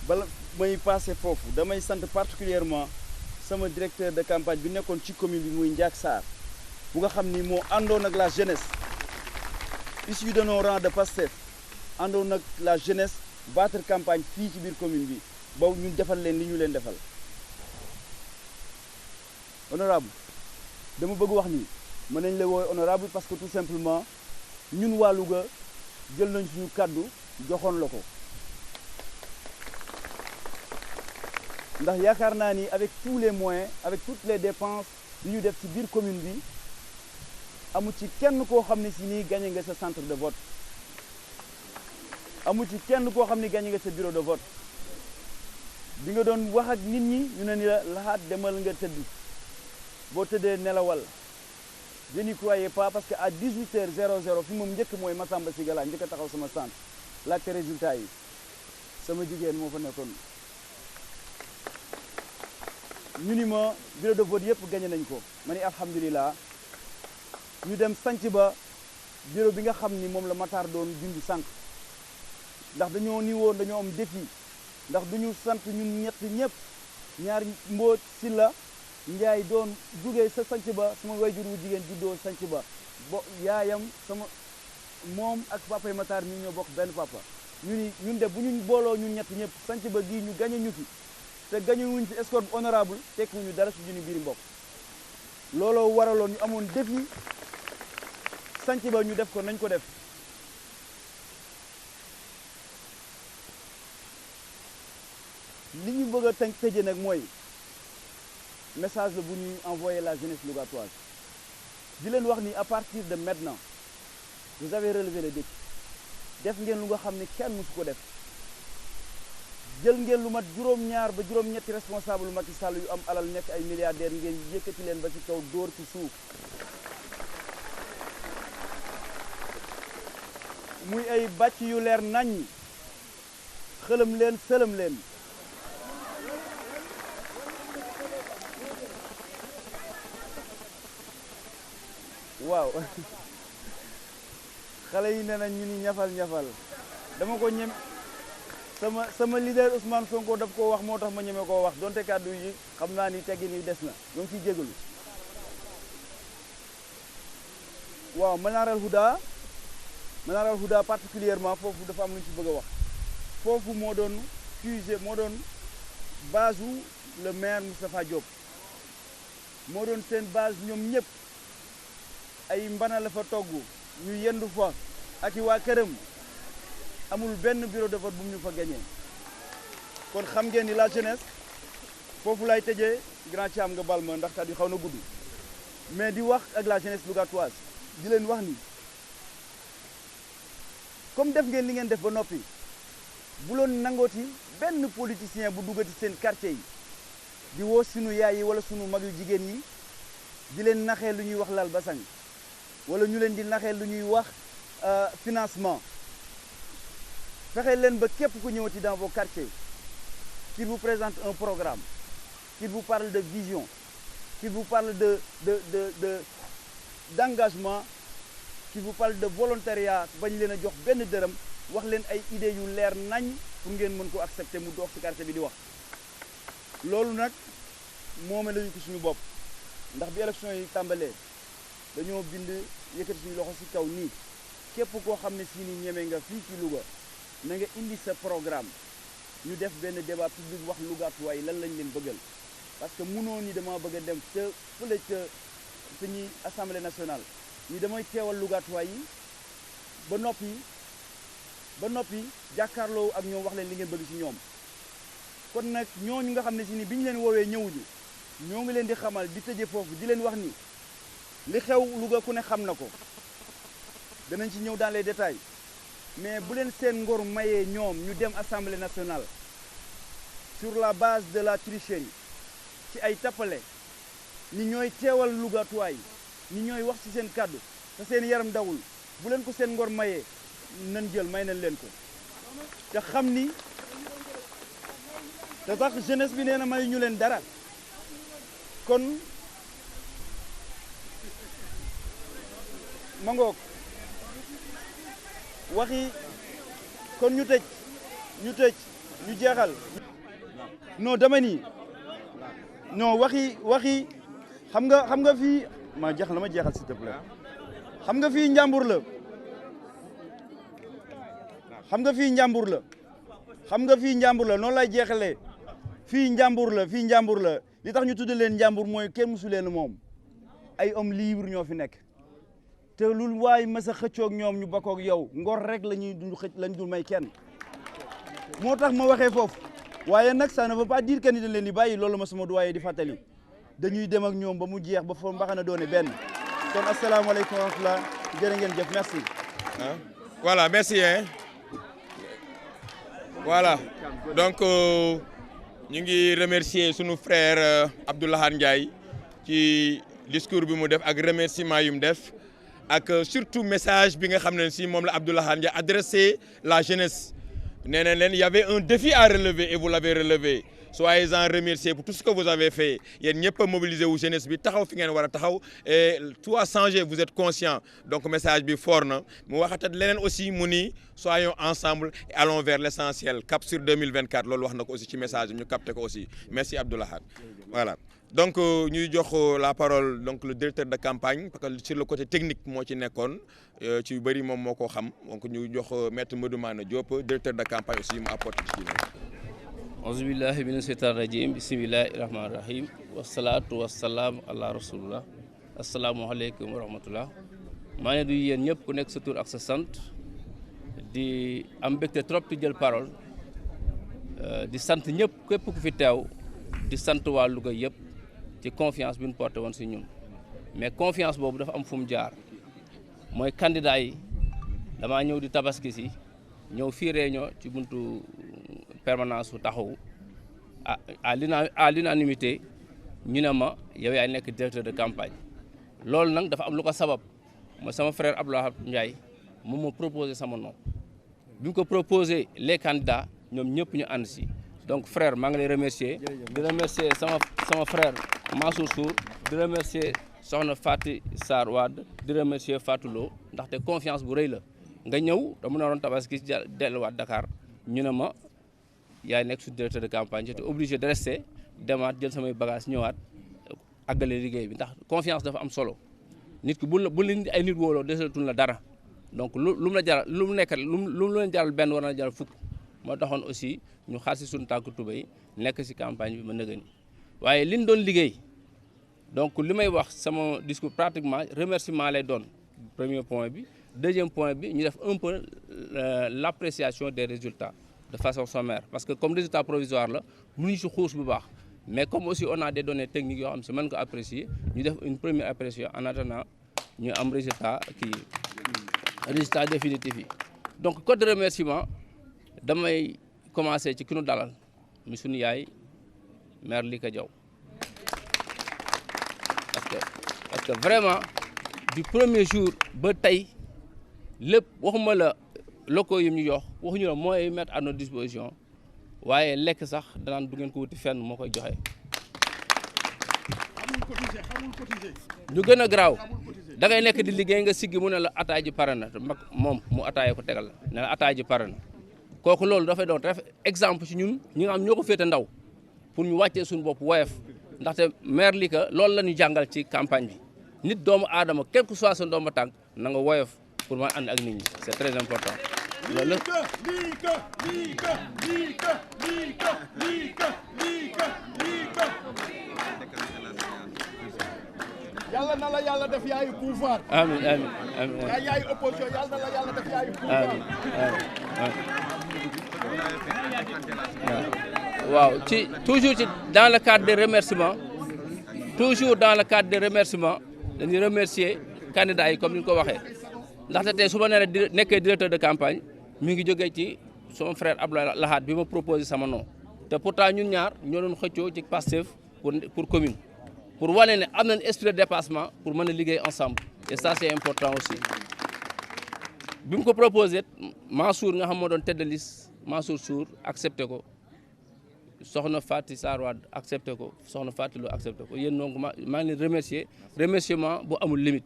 bala may passé foofu damay sant particulièrement sama directeur de campagne bi nekkoon ci commune bi muy Ndiak Sarr bu nga xam ni moo àndoon ak la jeunesse issue de nos rangs de Pastef àndoon ak la jeunesse battre campagne fii ci biir commune bi ba ñu defal leen li ñu leen defal honorable dama bëgg wax ni mën nañ la woowe honorable parce que tout simplement ñun waa Louga jël nañ suñu kàddu joxoon la ko ndax yaakaar naa ni avec tous les moyens avec toutes les dépenses yu ñu def ci biir commune bi amu ci kenn koo xam ne si nii gagné nga sa centre de vote amu ci kenn koo xam ne gagné nga sa bureau de vote bi nga doon wax ak nit ñi ñu ne ni la laxaat demal nga tëdd boo tëddee nelawal je n'y croyais pas parce que à 18h00 fi moom njëkk mooy Massamba Sigala njëkk a taxaw sama centre laajte résultat yi sama jigéen moo fa nekkoon ñu ni ma bureau de vote yëpp gagné nañ ko ma ni alhamdulilah ñu dem sanc ba bureau bi nga xam ni moom la Matar doon junj sànq ndax dañoo ni woon dañoo am défi ndax duñu sant ñun ñett ñëpp ñaar Mbóoj Silla Njaay doon jugee sa sanc ba sama wayjur wu jigéen juddoo sanc ba yaayam sama moom ak papay Matar mi ñoo bokk benn papa ñu ni ñun de bu ñu booloo ñun ñett ñëpp sanc ba gii ñu gañe ñu fi te gañe wuñ fi escorte honorable tekkuñu dara su ñu biir mbokk looloo waraloon ñu amoon défi sanc ba ñu def ko nañ ko def li ñu bëgg a tëje nag mooy message la bu ñuy envoyer la jeunesse lougatoise di leen wax ni à partir de maintenant vous avez relevé le défi def ngeen lu nga xam ne kenn mësu ko def jël ngeen lu mat juróom-ñaar ba juróom-ñetti responsable lu Macky Sall yu am alal nekk ay milliardaires ngeen yëkkati leen ba ci kaw dóor ci suuf muy ay bàcc yu leer naññ xëlëm leen sëlëm leen waaw xale yi nee nañ ñu ni ñafal dama ko ñem sama leader Ousmane Sonko daf koo wax moo tax ma ñeme koo wax donte kàddu yi xam naa ni teggin yi des na ñoo ngi ciy jégalu waaw Manaral Houda particulièrement foofu dafa am lu ñu ci bëgg a wax foofu moo doon QG moo doon base u le maire Moustapha Diop moo doon seen base ñoom ñëpp ay mbana la fa togg ñu yendu fa ak i waa këram amul benn bureau de vote bu mu ñu fa gagné kon xam ngeen ni la jeunesse foofu lay tëjee grand Thiam nga bal ma ndax kat yi xaw na gudd mais di wax ak la jeunesse lougatoise di leen wax ni comme def ngeen li ngeen def ba noppi bu loon nangooti benn politicien bu duggati seen quartier yi di woo sunu yaay yi wala sunu mag yu jigéen yi di leen naxee lu ñuy wax lal basang wala ñu leen di naxee lu ñuy wax financement fexe leen ba képp ku ñëwati dans vos quartiers qu'il vous présente un programme qu'il vous parle de vision qu'il vous parle d'engagement qu'il vous parle de volontariat bañ leen a jox benn dërëm wax leen ay idées yu leer nañ pour ngeen mën ko accepter mu dox ci quartier bi di wax loolu nag moome lañu ko suñu bopp ndax bi élection yi tàmbalee dañoo bind yëkkati suñu loxo ci kaw nii képp koo xam ne si ni ñeme nga fii ci Louga na nga indi sa programme ñu def benn débat public wax Lougatois yi lan lañ leen bëggal parce que mënoo ni dama bëgg a dem ca fële ca suñuy assemblée nationale ni damay teewal Lougatois yi ba noppi jàkkaarloo ak ñoom wax leen li ngeen bëgg ci ñoom kon nag ñooñu nga xam ne si ni bi ñu leen woowee ñëwuñu ñoo ngi leen di xamal di tëje foofu di leen wax ni li xew Louga ku ne xam na ko danañ ci ñëw dans les détails mais bu leen seen ngor mayee ñoom ñu dem assemblée nationale sur la base de la tricherie ci ay tappale ni ñooy teewal Lougatois yi ni ñooy wax ci seen kàddu te seen yaram dawul bu leen ko seen ngor mayee nan jël may nañ leen ko te xam ni te sax jeunesse bi nee na may ñu leen dara kon ma ngoog waxi kon ñu tëj ñu jeexal non dama ni non waxi xam nga fii ma jeexal s'il te plaît xam nga fii njàmbur la noonu lay jeexalee fii njàmbur la li tax ñu tudde leen njàmbur mooy kenn musu leen moom ay hommes libres ñoo fi nekk te lu waay mas a xëccoog ñoom ñu bakkoog yow ngor rek lañuy dul may kenn moo tax ma waxee foofu waaye nag ça ne veut pas dire que ni dañ leen di bàyyi loolu ma sama doyen di fàttali dañuy dem ak ñoom ba mu jeex ba fa mbaxana doone benn kon asalaamaaleykum wa rahmatulah jërë ngeen jëf merci. Voilà merci hein. Voilà donc ñu ngi remercier sunu frère Abdou Lahad Ndiaye ci discours bi mu def ak remerciement yu mu def ak surtout message bi nga xam ne si moom la Abdou Lahad Ndiaye adressé la jeunesse nee na leen y avait un défi à relever et vous l'avez relevé soyez-en remerciés pour tout ce que vous avez fait yéen ñëpp a mobilisé wu jeunesse bi taxaw fi ngeen war a taxaw et tout a changé vous êtes conscient donc message bi fort na mu waxatat leneen aussi mu ni soyons ensemble et allons vers l'essentiel cap sur 2024 loolu wax na ko aussi ci message bi ñu capté ko aussi merci Abdou Lahad voilà donc ñuy jox la parole donc le directeur de campagne parce que sur le côté technique moo ci nekkoon ci yu bëri moom moo ko xam donc ñu jox maître Madoumane Diop directeur de campagne aussi mu apporté ci auzu billahi mina sheytaani rajim bismillahi rahmaani rahim wasalaatu wasalaam ala rasulillah asalaamualeykum wa rahmatullah maa ngi nuyu yéen ñëpp ku nekk sa tur ak sa sant di am mbégte trop di jël parole di sant ñëpp képp ku fi teew di sant waa Louga yëpp ci confiance bi ñu porté woon si ñun mais confiance boobu dafa am fu mu jaar mooy candidat yi damaa ñëw di tabaski si ñëw fii réunion ci buntu permanence su taxawu à l'unanimité ñu ne ma yow yaay nekk directeur de campagne loolu nag dafa am lu ko sabab mooy sama frère Abdou Lahad Ndiaye moom moo proposé sama nom bi mu ko proposé les candidats ñoom ñëpp ñu ànd si donc frère maa ngi lay remercier di remercier sama frère Mansour Sour di remercier soxna Fatou Sarr Wade di remercier Fatou Lo ndaxte confiance bu rëy la nga ñëw dama naroon tabaski delluwaat Dakar ñu ne ma yaay nekk su directeur de campagne j'étais obligé de rester demaat jël samay bagage ñëwaat àggale liggéey bi ndax confiance dafa am solo nit ki bu la ay nit wóoloo desatul la dara donc lu mu la jaral lu mu nekk lu mu leen jaral benn war na jaral fukk moo taxoon aussi ñu xaar si suñu tànk tubéy nekk si campagne bi ma nëgëni waaye liñ doon liggéey donc li may wax sama discours pratiquement remerciement lay doon premier point bi deuxième point bi ñu def un peu l'appréciation des résultats de façon sommaire parce que comme résultat provisoire la mënuñu si xuus bu baax mais comme aussi on a des données techniques yoo xam si mën ko apprécier ñu def une première appréciation en attendant ñu am résultat définitif yi donc code de remerciement damay commencer ci ki nu dalal mi sunu yaay maire Lika Diaw parce que vraiment du premier jour ba tey lépp waxuma la locaux yi ñu jox waxuñu la mooy mettre à notre disposition waaye lekk sax danaan du ngeen ko wuti fenn moo koy joxe. ñu gën a garaaw da ngay nekk di liggéey nga siggi mu ne la ataay ji pare na te mag moom mu ataay ko tegal la ne la ataay ji pare na kooku loolu dafay doon def exemple ci ñun ñi nga xam ñoo ko féete ndaw pour ñu wàccee suñu bopp woyof ndaxte maire Lika loolu la ñu jàngal ci campagne bi nit doomu aadama quel que soit sa ndomba tànk na nga woyof pour ma ànd ak nit ñi c'est très important. loolu yàlla na la yàlla def yaayu pouvoir. amiin amiin amiin yaayu opposition yàlla na la yàlla def yaayu pouvoir. waaw ci toujours ci dans le cadre des remerciements toujours dans le cadre des remerciements dañuy remercier candidats yi comme ni ñu ko waxee ndaxte tey su ma nee nekkee directeur de campagne mi ngi jógee ci son frère Abdou Lahad bi ma proposé sama nom te pourtant ñun ñaar ñoo doon xëccoo ci Pastef pour commune pour wane ne am nañ esprit de dépassement pour mën a liggéey ensemble et ça c'est important aussi bi mu ko proposé Mansour nga xam moo doon tête de liste Mansour Sour accepté ko soxna Fatou Sarr Wade accepté ko soxna Fatou Lo accepté ko yéen donc maa ngi leen remercier remerciement bu amul limite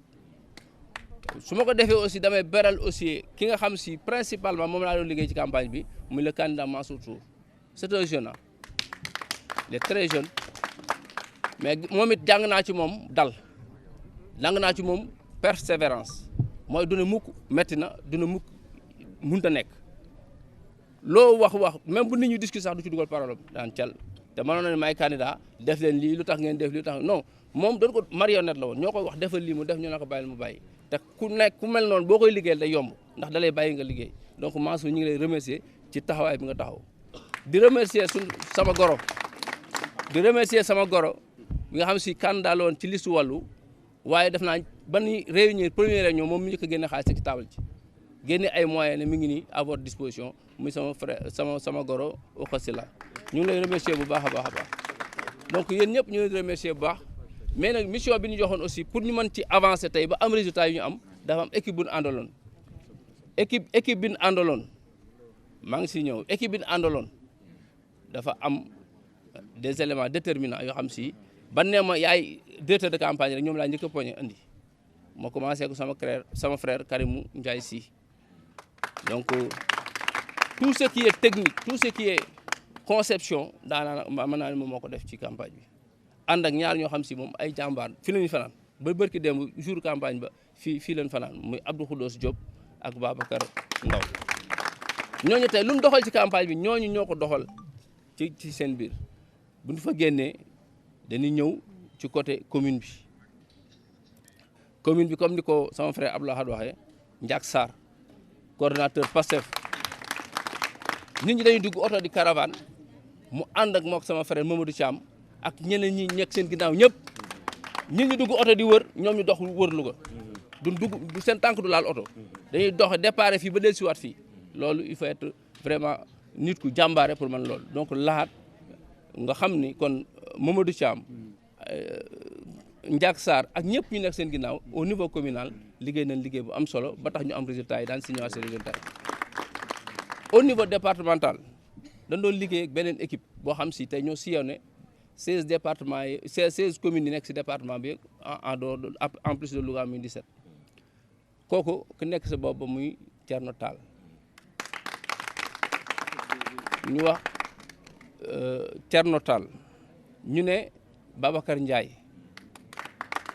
su ma ko defee aussi damay beral aussi ki nga xam si principalement moom laa doon liggéey ci campagne bi muy le candidat Mansour Sour c'est un jeune il est très jeune mais moom it jàng naa ci moom dal jàng naa ci moom persévérance mooy duna mukk metti na duna mukk mënut a nekk loo wax même bu nit ñu discuter sax du ci dugal parole daan cal te mënoon na ne may candidat def leen lii lu tax ngeen def lii lu tax non moom doon ko marionnette la woon ñoo koy wax defal lii mu def ñu ne ko bàyyil mu bàyyi te ku mel noonu boo koy liggéeyal day yomb ndax da lay bàyyi nga liggéey donc Mansour ñu ngi lay remercier ci taxawaay bi nga taxaw di remercier sama goro di remercier sama goro bi nga xam si candidat la woon ci liste wàllu waaye def naa ban réunion première réunion moom mi ñu ko génne xaalis ci table ci génne ay moyens ne mi ngi nii à votre disposition muy sama frère sama goro Oxasi la ñu ngi lay remercier bu baax a baax a baax donc yéen ñëpp ñu ngi remercier bu baax mais nag mission bi ñu joxoon aussi pour ñu mën ci avancer tey ba am résultat yu ñu am dafa am équipe bu ñu àndaloon équipe bi ñu àndaloon maa ngi si ñëw équipe bi ñu àndaloon dafa am des éléments déterminants yoo xam si ban nee ma yaay directeur de campagne rek ñoom laa njëkk a poñe andi ma commencé ko sama frère Karimou Ndiaye Sy donc tout ce qui est technique tout ce qui est conception daanaka mën naa ne moom moo ko def ci campagne bi ànd ak ñaar ñoo xam si moom ay jàmbaar fi la ñu fanaan ba bërki démb jour campagne ba fii leen fanaan muy Abdou Khoudoss Diop ak Babacar Ndaw ñooñu tey lu mu doxal ci campagne bi ñooñu ñoo ko doxal ci seen biir bu ñu fa génnee dañuy ñëw ci côté commune bi comme ni ko sama frère Abdoulaye Hadj waxee Ndiak Sarr coordonnateur Pastef nit ñi dañuy dugg oto di caravane mu ànd ak mook sama frère Mamadou Thiam ak ñeneen ñi nekk seen ginnaaw ñëpp nit ñi dugg oto di wër ñoom ñu dox wër Louga du dugg seen tànk du laal oto dañuy dox départ fii ba dellusiwaat fii loolu il faut être vraiment nit ku jàmbaare pour man loolu donc laat nga xam ni kon Mamadou Thiam Ndiak Sarr ak ñëpp ñu nekk seen ginnaaw au niveau communal liggéey nañ liggéey bu am solo ba tax ñu am résultat yi daan signé ces résultats yi au niveau départemental dañ doon liggéey ak beneen équipe boo xam si tey ñoo sillonné 16 départements yi 16 communes yi nekk si département bi en dehors en plus de Louga muy 17 kooku ku nekk sa bopp ba muy Thierno Tall ñu wax Thierno Tall ñu ne Babacar Ndiaye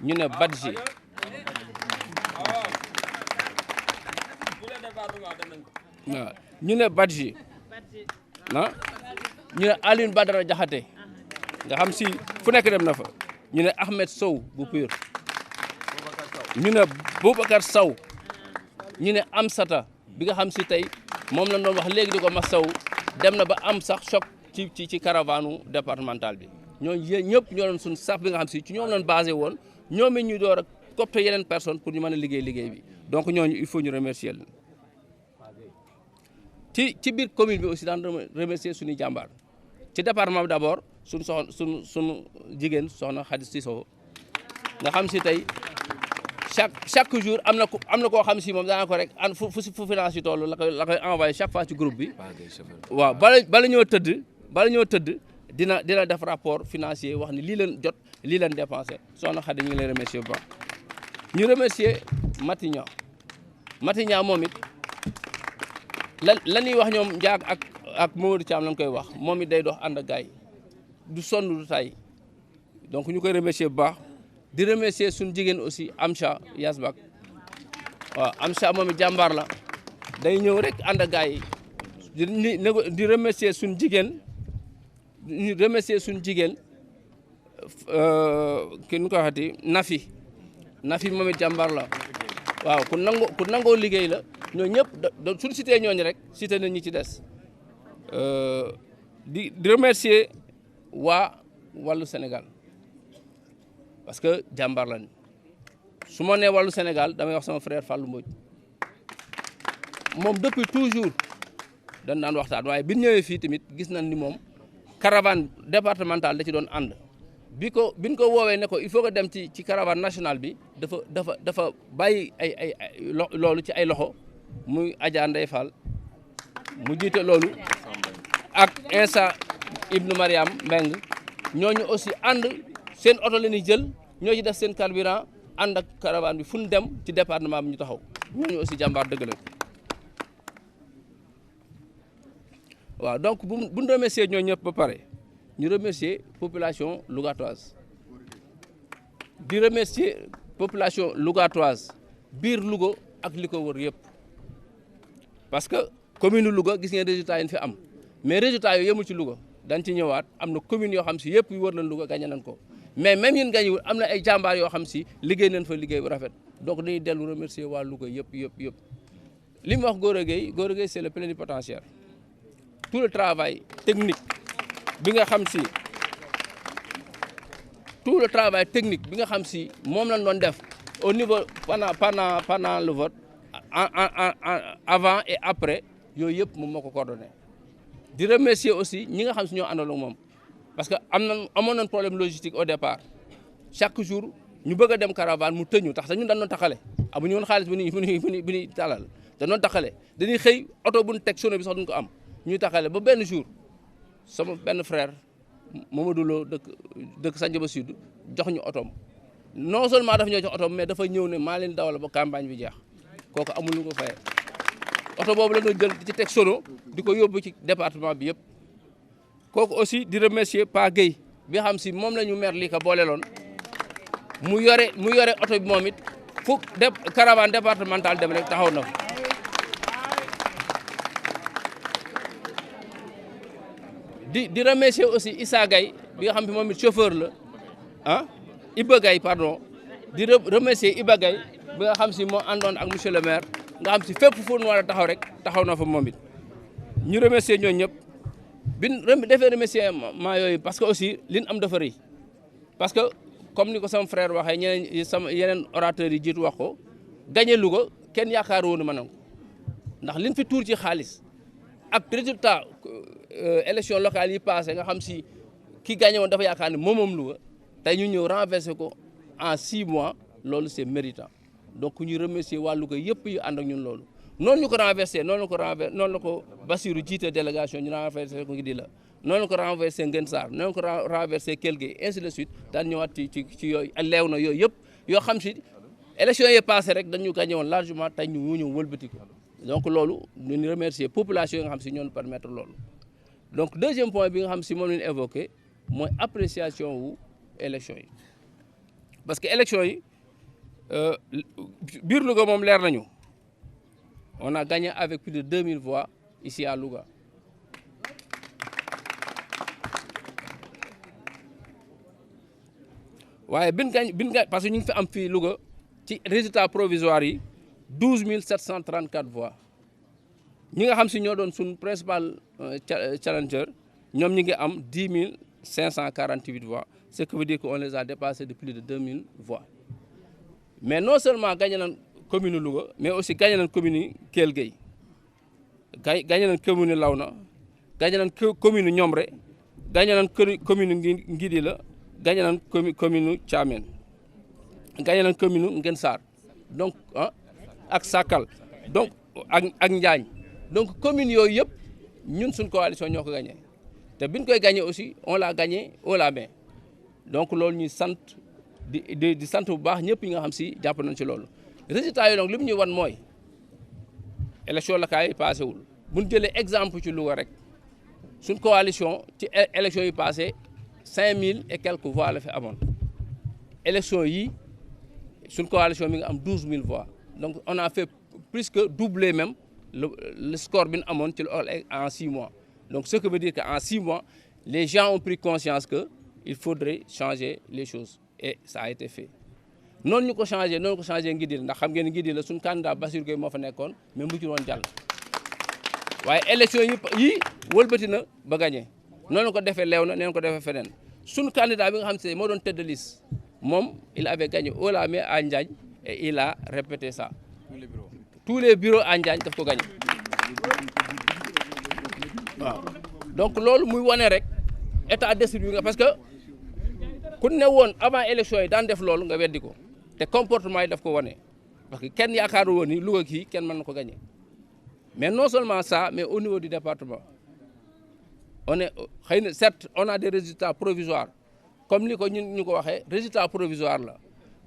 ñu ne Badji waaw ñu ne Badji ah ñu ne Alioune Badara Diakhaté nga xam si fu nekk dem na fa ñu ne Ahmed Sow bu Pur ñu ne Boubacar Sow ñu ne Amsata bi nga xam si tey moom lañ doon wax léegi di ko ma Sow dem na ba am sax choc ci caravane départemental bi ñooñu yéen ñëpp ñoo doon suñ sax bi nga xam si ci ñoom lañ basé woon ñoom it ñu door a copter yeneen personne pour ñu mën a liggéey bi donc ñooñu il faut ñu remercier leen ci biir commune bi aussi daan remercier suñuy jàmbaar ci département bi d' abord suñu jigéen soxna Khady Cissokho nga xam si tey chaque jour am na koo xam si moom daana ko rek an fu finance yi toll la koy envoyé chaque fois ci groupe bi waaw bala ñoo tëdd dina def rapport financier wax ni lii leen jot lii leen dépensé soxna Khady ñu ngi lay remercier bu baax ñu remercier Matignan moom it la ñuy wax ñoom Ndiak ak Mamadou Thiam lañ koy wax moom it day dox ànd ak gars yi du sonn du tay donc ñu koy remercier bu baax di remercier suñu jigéen aussi Amcha Yasbak waaw Amcha moom it jàmbaar la day ñëw rek ànd ak gars yi di remercier suñu jigéen ñu remercier suñu jigéen ki ñu ko waxati Nafi moom it jàmbaar la waaw ku nangoo liggéey la ñoo ñëpp suñu cité ñooñu rek cité nañ ñi ci des di remercier waa wàllu Sénégal parce que jàmbaar lañ su ma nee wàllu Sénégal damay wax sama frère Fallou Mbodj moom depuis toujours dañ daan waxtaan waaye bi ñu ñëwee fii tamit gis nañ ni moom caravane départementale da ci doon ànd biñ ko woowee ne ko il faut que dem ci caravane nationale bi dafa bàyyi ay loolu ci ay loxo muy Adja Ndeye Fall mu jiite loolu ak Insa Ibnu Mariam Mbeng ñooñu aussi ànd seen oto la ñuy jël ñoo ci def seen carburant ànd ak caravane bi fu ñu dem ci département bi ñu taxaw ñooñu aussi jàmbaar dëgg la waaw donc bu ñu remercier ñoo ñëpp ba pare ñu remercier population lougatoise di remercier population lougatoise biir Louga ak li ko wër yëpp parce que commune Louga gis ngeen résultat yi ñu fi am mais résultat yooyu yemul ci Louga dañ ci ñëwaat am na commune yoo xam si yëpp yu wër nañ Louga gagné nañ ko mais même yéen gagné wul am na ay jàmbaar yoo xam si liggéey nañ fa liggéey bu rafet donc dañuy dellu remercier waa Louga yëpp li mu wax Gora Gueye c'est le plénipotentiaire tout le travail technique bi nga xam si moom lañ doon def au niveau pendant le vote avant et après yooyu yëpp moom moo ko coordonné di remercier aussi ñi nga xam si ñoo àndal ak moom parce que amoon nañ problème logistique au départ chaque jour ñu bëgg a dem caravane mu tëñu tax ñun dañ doon taxale amuñu woon xaalis bu ñuy talal dañ doon taxale dañuy xëy oto bu ñu teg sono bi sax duñ ko am ñuy taxale ba benn jour sama benn frère Mamadou Lo dëkk Sandiaba Sud jox ñu otoom non seulement dafa ñoo jox otoom mais dafa ñëw ne maa leen dawal ba campagne bi jeex kooku amul lu ko fayee oto boobu la ñu jël di ci teg sono di ko yóbbu ci département bi yëpp kooku aussi di remercier Pa Gueye bi xam si moom la ñu maire lii ko booleeloon mu yore oto bi moom it fu caravane départemental dem rek taxaw na di remercier aussi Issa Gaye bi nga xam ne moom it chauffeur la ah Iba Gaye pardon di remercier Iba Gaye bi nga xam si moo àndoon ak monsieur le maire nga xam si fépp fu nu war a taxaw rek taxaw na fa moom it ñu remercier ñooñu ñëpp bin defee remercier maa yooyu parce que aussi liñ am dafa rëy parce que comme ni ko sama frère waxee yeneen orateurs yi jiitu wax ko gagné Louga kenn yaakaar woonu ma nangu ndax liñ fi tuur ci xaalis ak résultat élection locale yi passé nga xam si ki gagné woon dafa yaakaar ne moom Louga tey ñu ñëw renversé ko en 6 mois loolu c'est méritant donc ñu remercier waa Louga yëpp yu ànd ak ñun loolu noonu ñu ko renversé noonu la ko Bassirou jiite délégation ñu renversé ko Ngidi la noonu la ko renversé Ngën Sarr noonu ko renversé Kell Gueye ainsi de suite daan ñëwaat ci yooyu leew na yooyu yëpp yoo xam si élection yi passé rek dañu gagné woon largement tey ñu ñëw wëlbati ko donc loolu ñu remercier population yi nga xam si ñoo ñu permettre loolu donc deuxième point bi nga xam si moom la ñu évoqué mooy appréciation wu élection yi parce que élection yi biir Louga moom leer nañu on a gagné avec plus de 2000 voix ici à Louga waaye bin gañ parce que ñu ngi fi am fii Louga ci résultat provisoire yi 12 734 voix ñi nga xam si ñoo doon suñ principal challenger ñoom ñi ngi am 10 548 voix ce qui veut dire qu'on les a dépassés de plus de 2000 voix mais non seulement gagné nañ commune Louga mais aussi gagné nañ commune Kell Gueye gagné nañ commune Lawna gagné nañ commune Ñomre gagné nañ commune Ngidi la gagné nañ commune Thiamène gagné nañ commune Ngën Sarr donc ak Sakal donc ak Njaañ donc commune yooyu yëpp ñun suñ coalition ñoo ko gagné te biñ koy gagné aussi on l'a gagné haut la main donc loolu ñuy sant di sant bu baax ñëpp ñi nga xam si jàpp nañ ci loolu résultat yi donc li mu ñuy wan mooy élection locale yi passé wul bu ñu jëlee exemple ci Louga rek suñ coalition ci élection yi passé 5000 et quelques voix la fi amoon élection yi suñ coalition mi nga am 12000 voix donc on a fait plus que doubler même le score bi ñu amoon ci en 6 mois donc ce qui veut dire que en 6 mois les gens ont pris conscience que il faudrait changer les choses et ça a été fait noonu ñu ko changé Ngidi la ndax xam ngeen Ngidi la suñu candidat Bassirou Gueye moo fa nekkoon mais mu ci woon jàll waaye élection yi wëlbati na ba gagné noonu ko defee leew na neen ko defee feneen suñu candidat bi nga xam ne moo doon tête de liste moom il avait gagné haut la main à Njaañ et il a répété ça tous les bureaux à Njaañ daf ko gagné waaw donc loolu muy wane rek état d'esprit bi nga parce que ku ne woon avant élection yi daan def loolu nga weddi ko te comportement yi daf ko wane parce que kenn yaakaaru woon ni Louga kii kenn mën na ko gagné mais non seulement ça mais au niveau du département on est xëy na certes on a des résultats provisoires comme ni ko ñu ko waxee résultat provisoire la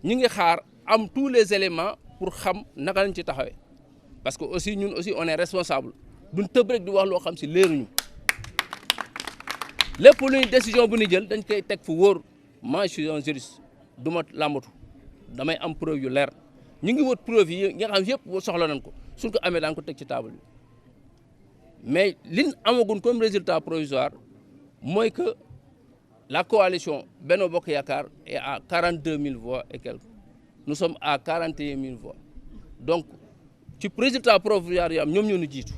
ñu ngi xaar am tous les éléments pour xam naka lañ ci taxawee parce que aussi ñun aussi on est responsable duñ tëb rek di wax loo xam si leeruñu lépp luñ décision bu ñu jël dañ koy teg fu wóor moi je suis un juriste du ma làmbatu damay am preuve yu leer ñu ngi wut preuve yi nga xam yëpp soxla nañ ko suñ ko amee daan ko teg ci table bi mais liñ amagun comme résultat provisoire mooy que la coalition Benno Bokk Yaakaar est à 42 000 voix et quelques nous sommes à 41 000 voix donc ci résultat provisoire yi am ñoom ñoo ñu jiitu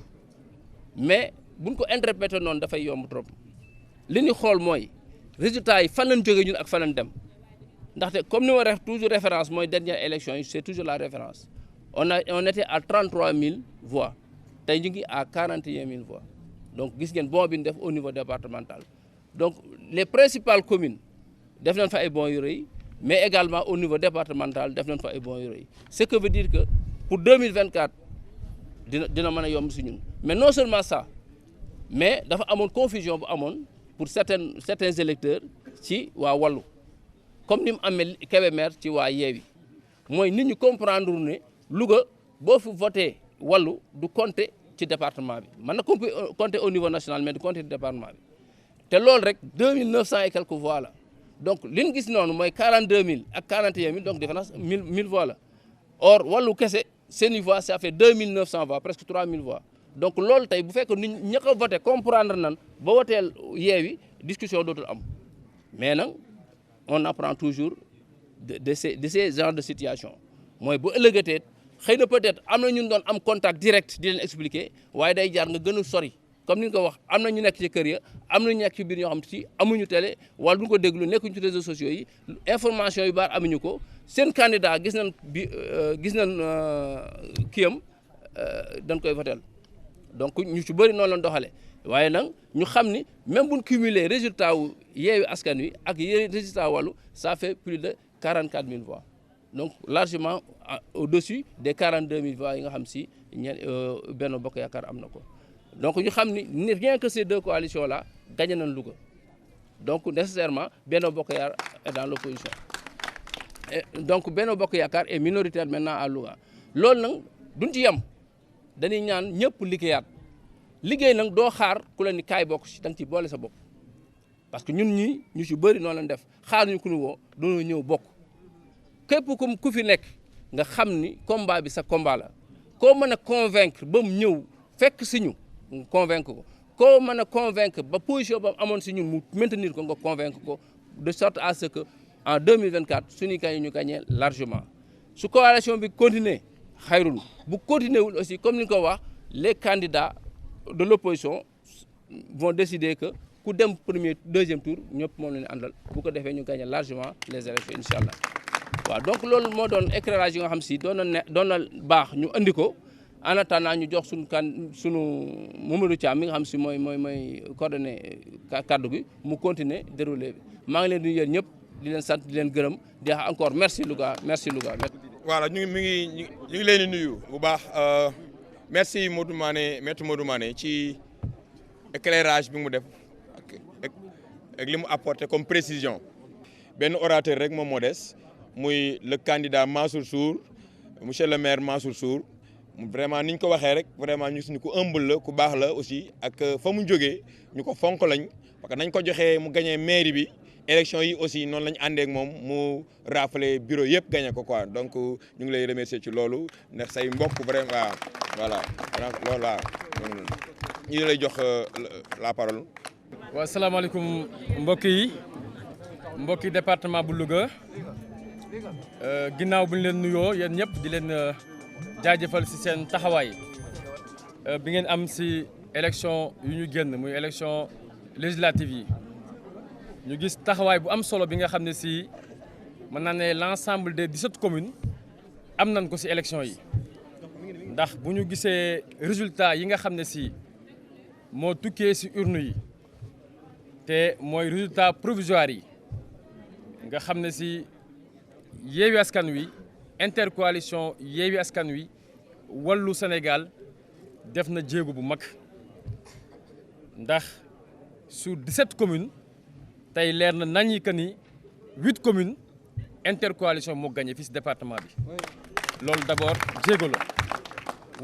mais buñ ko interprété noonu dafay yomb trop li ñu xool mooy résultat yi fan lañ jógee ñun ak fan lañ dem ndaxte comme ni ma def toujours référence mooy dernière élection yi c'est toujours la référence on était à 33 000 voix tey ñu ngi à 41 000 voix donc gis ngeen bon bi ñu def au niveau départemental donc les principales communes def nañ fa ay bons yu rëy mais également au niveau départemental def nañ fa ay bons yu rëy ce que veut dire que pour 2024 dina mën a yomb si ñun mais non seulement ça mais dafa amoon confusion bu amoon pour certains électeurs ci waa Wallu comme ni mu amee Kébémer ci waa Yewwi mooy nit ñu comprendre ne Louga boo fi voté Wallu du compter ci département bi mën na compter au niveau national mais du compter ci département bi te loolu rek 2900 et quelques voix la donc li ñu gis noonu mooy 42000 ak 41000 donc différence 1000 voix la or Wallu kese seeni voix ça fait 2900 voix presque 3000 voix donc loolu tey bu fekk nit ñi ko voté comprendre nan ba woteel Yewwi discussion dootul am mais nag on apprend toujours de ces genres de situation mooy bu ëllëgatee xëy na peut-être am na ñun doon am contact direct di leen expliquer waaye day jaar nga gën a sori comme ni nga ko wax am na ñu nekk ci kër ya am na ñu nekk ci biir ñoo xam ci amuñu télé wala duñ ko déglu nekkuñu ci réseaux sociaux yi information yu baax amuñu ko seen candidat gis nañ kiyam dañ koy votel donc ñu ci bëri noonu lañ doxale waaye nag ñu xam ni même buñ cumuler résultat wu Yewwi Askan Wi ak résultat Wallu ça fait plus de 44 000 voix donc largement au-dessus des 42 000 voix yi nga xam si Benno Bokk Yaakaar am na ko donc ñu xam ni rien que ces deux coalitions là gagné nañ Louga donc nécessairement Benno Bokk Yaakaar est dans l'opposition donc Benno Bokk Yaakaar est minoritaire maintenant à Louga loolu nag duñ ci yem dañuy ñaan ñëpp liggéeyaat liggéey nag doo xaar ku la ni kaay bokk si da nga ci boole sa bopp parce que ñun ñii ñu ci bëri noonu lañ def xaar ñu ku ñu woo doonoo ñëw bokk képp ku fi nekk nga xam ni combat bi sa combat la koo mën a convaincre ba mu ñëw fekk si ñu convaincre ko koo mën a convaincre ba position ba amoon si ñun mu maintenir ko nga convaincre ko de sorte à ce que en 2024 suñuy gagné ñu gagné largement su coalition bi continuer xayrul bu continuer wul aussi comme ni nga ko wax les candidats de l'opposition vont décider que ku dem premier deuxième tour ñëpp moom la ñu àndal bu ko defee ñu gagné largement les élections incha allah waaw donc loolu moo doon éclairage yi nga xam si doon na baax ñu andi ko en attendant ñu jox sunu Mamadou Thiam mi nga xam si mooy coordonné kaddu gi mu continuer déroulé bi maa ngi leen di yéen ñëpp di leen sant di leen gërëm di wax encore merci Louga merci Louga. voilà ñu ngi leen di nuyu bu baax merci maître Modou Mané ci éclairage bi mu def ak li mu apporté comme précision benn orateur rek moom moo des muy le candidat Mansour Sour monsieur le maire Mansour Sour vraiment ni ñu ko waxee rek vraiment ñu suñu ku humble la ku baax la aussi ak fa mu jógee ñu ko fonk lañ parce que nañ ko joxee mu gagné mairie bi élection yi aussi noonu la ñu àndee ak moom mu raflé bureau yëpp gagné ko quoi donc ñu ngi lay remercier ci loolu ndax say mbokk vraiment voilà loolu la ñu lay jox la parole. waaw salaamaaleykum mbokki département bu Louga ginnaaw bu ñu leen nuyoo yéen ñëpp di leen jaajëfal ci seen taxawaay bi ngeen am ci élection yu ñu génn muy élection législative yi ñu gis taxawaay bu am solo bi nga xam ne ci mën naa ne l'ensemble des 17 communes am nañ ko ci élection yi ndax bu ñu gisee résultat yi nga xam ne ci moo tukkee ci urne yi te mooy résultat provisoire yi nga xam ne ci Yewwi Askan Wi intercoalition Yewwi Askan Wi Wallu Sénégal def na jéego bu mag ndax sur 17 communes tey leer na nañi que ni 8 communes intercoalition moo gagné fii ci département bi loolu d'abord jéego la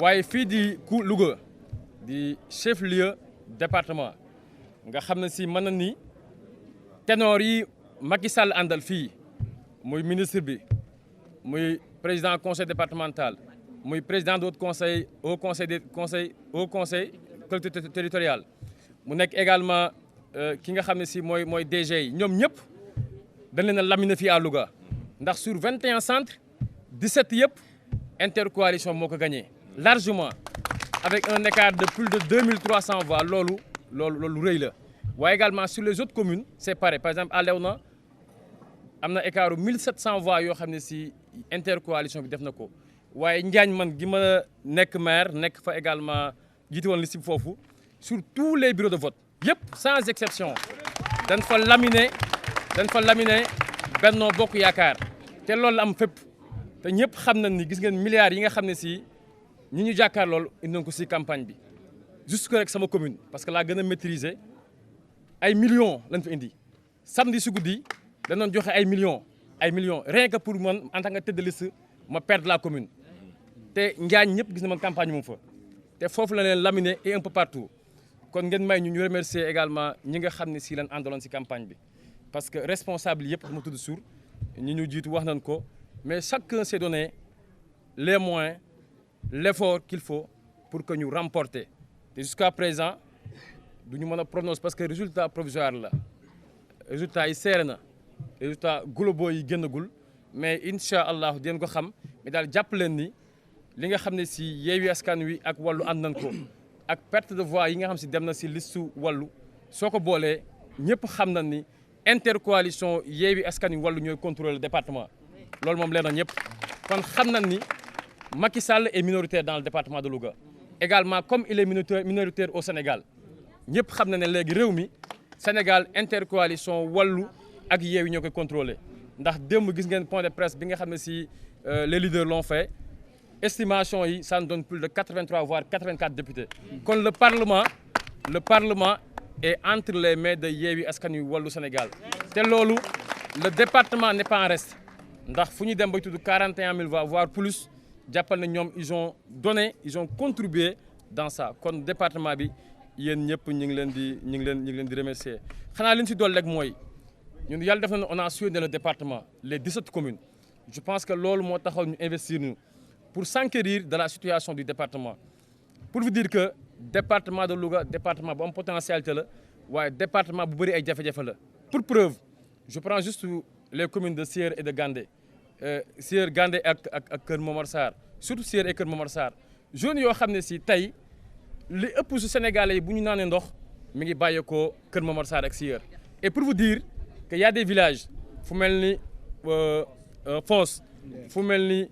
waaye fii di Louga di chef lieu département nga xam ne ci mën na ni ténor yi Macky Sall àndal fii muy ministre bi muy président conseil départemental muy président d'autres conseils au conseil collectivité territoriale mu nekk également ki nga xam ne ci mooy DG yi ñoom ñëpp dañ leen a laminé fii à Louga ndax sur 21 centres 17 yëpp intercoalition moo ko gagné largement avec un écart de plus de 2300 voix loolu rëy la waaye également sur les autres communes c'est pareil par exemple à Léona am na écart 1700 voix yoo xam ne ci intercoalition bi def na ko waaye Njaañ man gi ma nekk maire nekk fa également jiite woon liste bi foofu sur tous les bureaux de vote yëpp sans exception dañ fa laminer Benno Bokk Yaakaar te loolu la am fépp te ñëpp xam nañ ni gis ngeen milliards yi nga xam ne si ñi ñu jàkkaar loolu indi nañ ko si campagne bi juste que rek sama commune parce que laa gën a maîtriser ay millions lañ fa indi samedi su guddi dañ doon joxe ay millions rien que pour man en tant que tête de liste ma perdre la commune te Njaañ ñëpp gis na man campagne moom fa te foofu la leen laminé et un peu partout kon ngeen may ñu remercier également ñi nga xam ne si leen àndaloon si campagne bi parce que responsable yëpp dama tudd suur ñi ñu jiitu wax nañ ko mais chacun s'est donné les moyens l'effort qu'il faut pour que ñu remporter te jusqu'à présent du ñu mën a prononcer parce que résultat provisoire la résultat yi seere na résultat globaux yi génnagul mais incha allah dinañ ko xam mais daal jàpp leen ni li nga xam ne si Yewwi Askan Wi ak wàllu ànd nañ ko ak perte de voix yi nga xam si dem na si listu wàllu soo ko boolee ñëpp xam nañ ni intercoalition Yewwi Askan Wi wàllu ñooy contrôler le département loolu moom leer na ñëpp kon xam nañ ni Macky Sall est minoritaire dans le département de Louga également comme il est minoritaire au Sénégal ñëpp xam na ne léegi réew mi Sénégal intercoalition wàllu ak Yewwi ñoo koy contrôler ndax démb gis ngeen point de presse bi nga xam ne si les leaders l'ont fait estimation yi ça nous donne plus de 83 voire 84 députés kon le parlement est entre les mains de Yewwi Askan Wi wàllu Sénégal te loolu le département n'est pas en reste ndax fu ñu dem bay tudd 41 000 voix voire plus jàppal na ñoom ils ont contribué dans ça kon département bi yéen ñëpp ñu ngi leen di remercier xanaa li ñu si dool rek mooy ñun yàlla def na on a sillonné le département les 17 communes je pense que loolu moo taxaw ñu investir ñu pour s'enquérir de la situation du département pour vous dire que département de Louga département bu am potentialité la waaye département bu bëri ay jafe-jafe la pour preuve je prends juste les communes de Sieur et de Gandé Sieur Gandé ak Kër Momar Sarr surtout Sieur et Kër Momar Sarr zones yoo xam ne si tey li ëpp su Sénégalais yi bu ñu naanee ndox mi ngi bàyyeekoo Kër Momar Sarr ak Sieur et pour vous dire que y a des villages fu mel ni Foss fu mel ni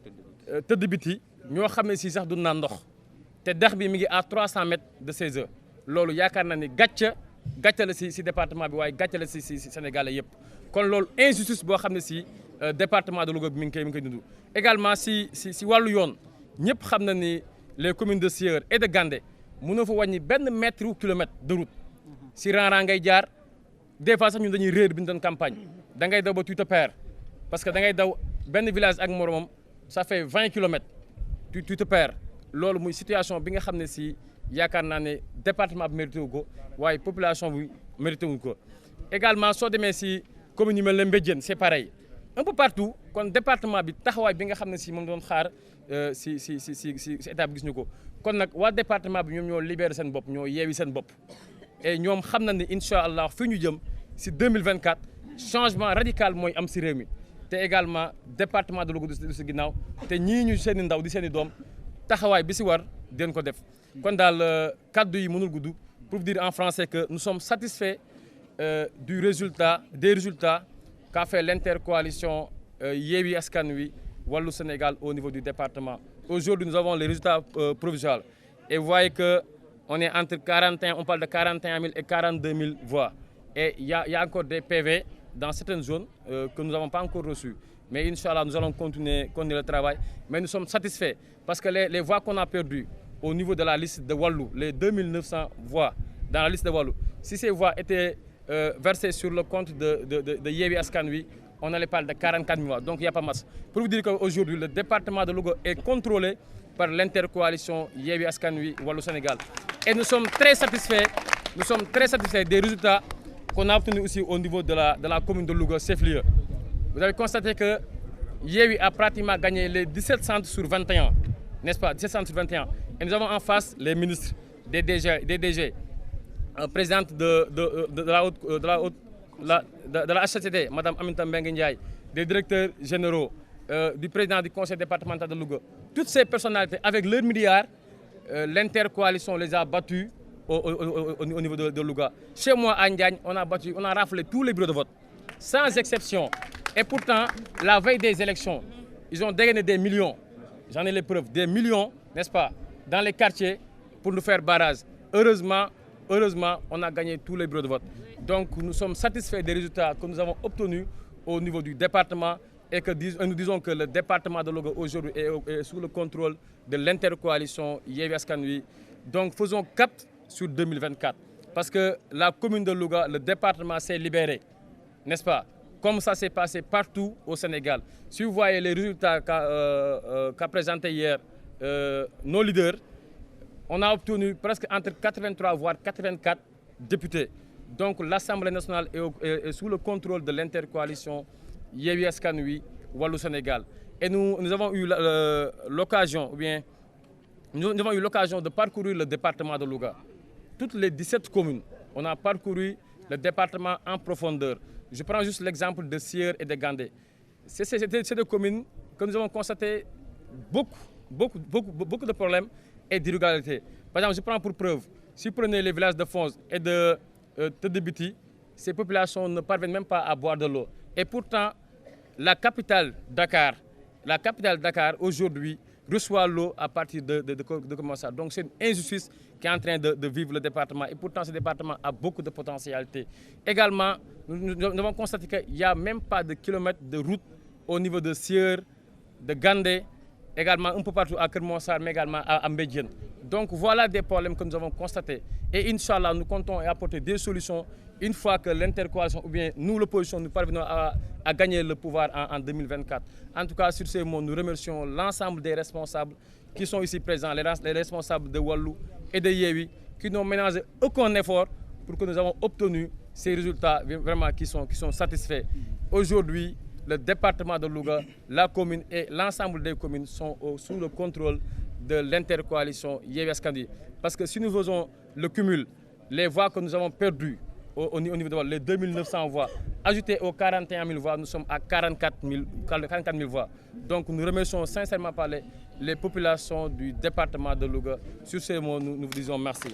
Tëdd Biti ñoo xam ne si sax du naan ndox te dex bi mi ngi à 300 mètres de chez eux loolu yaakaar naa ni gàcce la si département bi waaye gàcce la si Sénégalais yëpp kon loolu injustice boo xam ne si département de Louga bi mi ngi koy dund également si wàllu yoon ñëpp xam na ni les communes de Sieur et de Gandé mënoo fa wàññi benn mètre ou kilomètre de route si rang ngay jaar des fois sax ñun dañuy réer bi ñu doon campagne da ngay daw ba tu te perds parce que da ngay daw benn village ak moromam ça fait 20 kilomètres tu te perds loolu muy situation bi nga xam ne si yaakaar naa ne département bi mérité wu ko waaye population bi mérité wu ko également soo demee si commune yu mel ne Mbédiène c'est pareil un peu partout kon département bi taxawaay bi nga xam ne si moom doon xaar si état bi gis ñu ko kon nag waa département bi ñoom ñoo libéré seen bopp ñoo yeewi seen bopp et ñoom xam na ne incha allah fi ñu jëm si 2024 changement radical mooy am si réew mi te également département de Louga du si ginnaaw te ñii ñu seen i ndaw di seen i doom taxawaay bi si war den ko def kon daal kaddu yi mënul gudd pour dire en français que nous sommes satisfaits des résultats qu'a fait l'intercoalition Yewwi Askan Wi Wallu Sénégal au niveau du département. Aujourd'hui, nous avons les résultats provisoires et vous voyez que on est entre 41, on parle de 41 000 et 42 000 voix. Et il y a encore des PV dans certaines zones que nous n'avons pas encore reçues. Mais Inch'Allah, nous allons continuer le travail. Mais nous sommes satisfaits parce que les voix qu'on a perdues au niveau de la liste de Wallu, les 2900 voix dans la liste de Wallu, si ces voix étaient versées sur le compte de Yewwi Askan Wi, on allait parler de 44 000 voix. Donc il n'y a pas masse. Pour vous dire qu'aujourd'hui, le département de Louga est contrôlé par l'intercoalition Yewwi Askan Wi Wallu Sénégal. Et nous sommes très satisfaits des résultats qu'on a obtenus aussi au niveau de la commune de Louga, chef-lieu. Vous avez constaté que Yewwi a pratiquement gagné les 17 centres sur 21, n'est-ce pas? 17 centres sur 21. Et nous avons en face les ministres, des DG, présidente de la HCCT, Mme Aminata Mbengue Ndiaye, des directeurs généraux, du président du conseil départemental de Louga. Toutes ces personnalités, avec leurs milliards, l'intercoalition les a battus au niveau de Louga. Chez moi, à Ndiagne, on a raflé tous les bureaux de vote, sans exception. Et pourtant, la veille des élections, ils ont dégainé des millions, j'en ai les preuves, des millions, n'est-ce pas, dans les quartiers pour nous faire barrage. Heureusement, on a gagné tous les bureaux de vote. Donc nous sommes satisfaits des résultats que nous avons obtenus au niveau du département et que nous disons que le département de Louga aujourd'hui est sous le contrôle de l'intercoalition Yewwi Askan Wi. Donc faisons cap sur 2024 parce que la commune de Louga, le département s'est libéré, n'est-ce pas? Comme ça s'est passé partout au Sénégal. Si vous voyez les résultats qu'a présenté hier nos leaders, on a obtenu presque entre 83 voire 84 députés. Donc l'Assemblée nationale est sous le contrôle de l'intercoalition Yewwi Askan Wi Wallu Sénégal. Et nous avons eu l'occasion, ou bien nous avons eu l'occasion de parcourir le département de Louga. Toutes les 17 communes, on a parcouru le département en profondeur. Je prends juste l'exemple de Sieur et de Gandé. C'est des communes que nous avons constaté beaucoup de problèmes et d'irrégularités. Par exemple, je prends pour preuve, si vous prenez les villages de Fonz et de Tedebiti, ces populations ne parviennent même pas à boire de l'eau. Et pourtant, la capitale Dakar aujourd'hui reçoit l'eau à partir de comment ça. Donc c'est une injustice qui est en train de vivre le département. Et pourtant, ce département a beaucoup de potentialités. Également, nous avons constaté qu'il n'y a même pas de kilomètres de route au niveau de Sieur, de Gandé, également un peu partout à Kermonsar, mais également à Mbedjen. Donc voilà des problèmes que nous avons constatés. Et Inch'Allah, nous comptons apporter des solutions une fois que l'intercoalition, ou bien nous, l'opposition, nous parvenons à gagner le pouvoir en 2024. En tout cas, sur ces mots, nous remercions l'ensemble des responsables qui sont ici présents, les responsables de Wallu et de Yewwi, qui n'ont ménagé aucun effort pour que nous avons obtenu ces résultats vraiment qui sont satisfaits. Aujourd'hui, le département de Louga, la commune et l'ensemble des communes sont sous le contrôle de l'intercoalition Yewwi Askan Wi. Parce que si nous faisons le cumul, les voix que nous avons perdues au niveau de les 2900 voix, ajoutées aux 41 000 voix, nous sommes à 44 000 voix. Donc nous remercions sincèrement les populations du département de Louga. Sur ces mots, nous vous disons merci.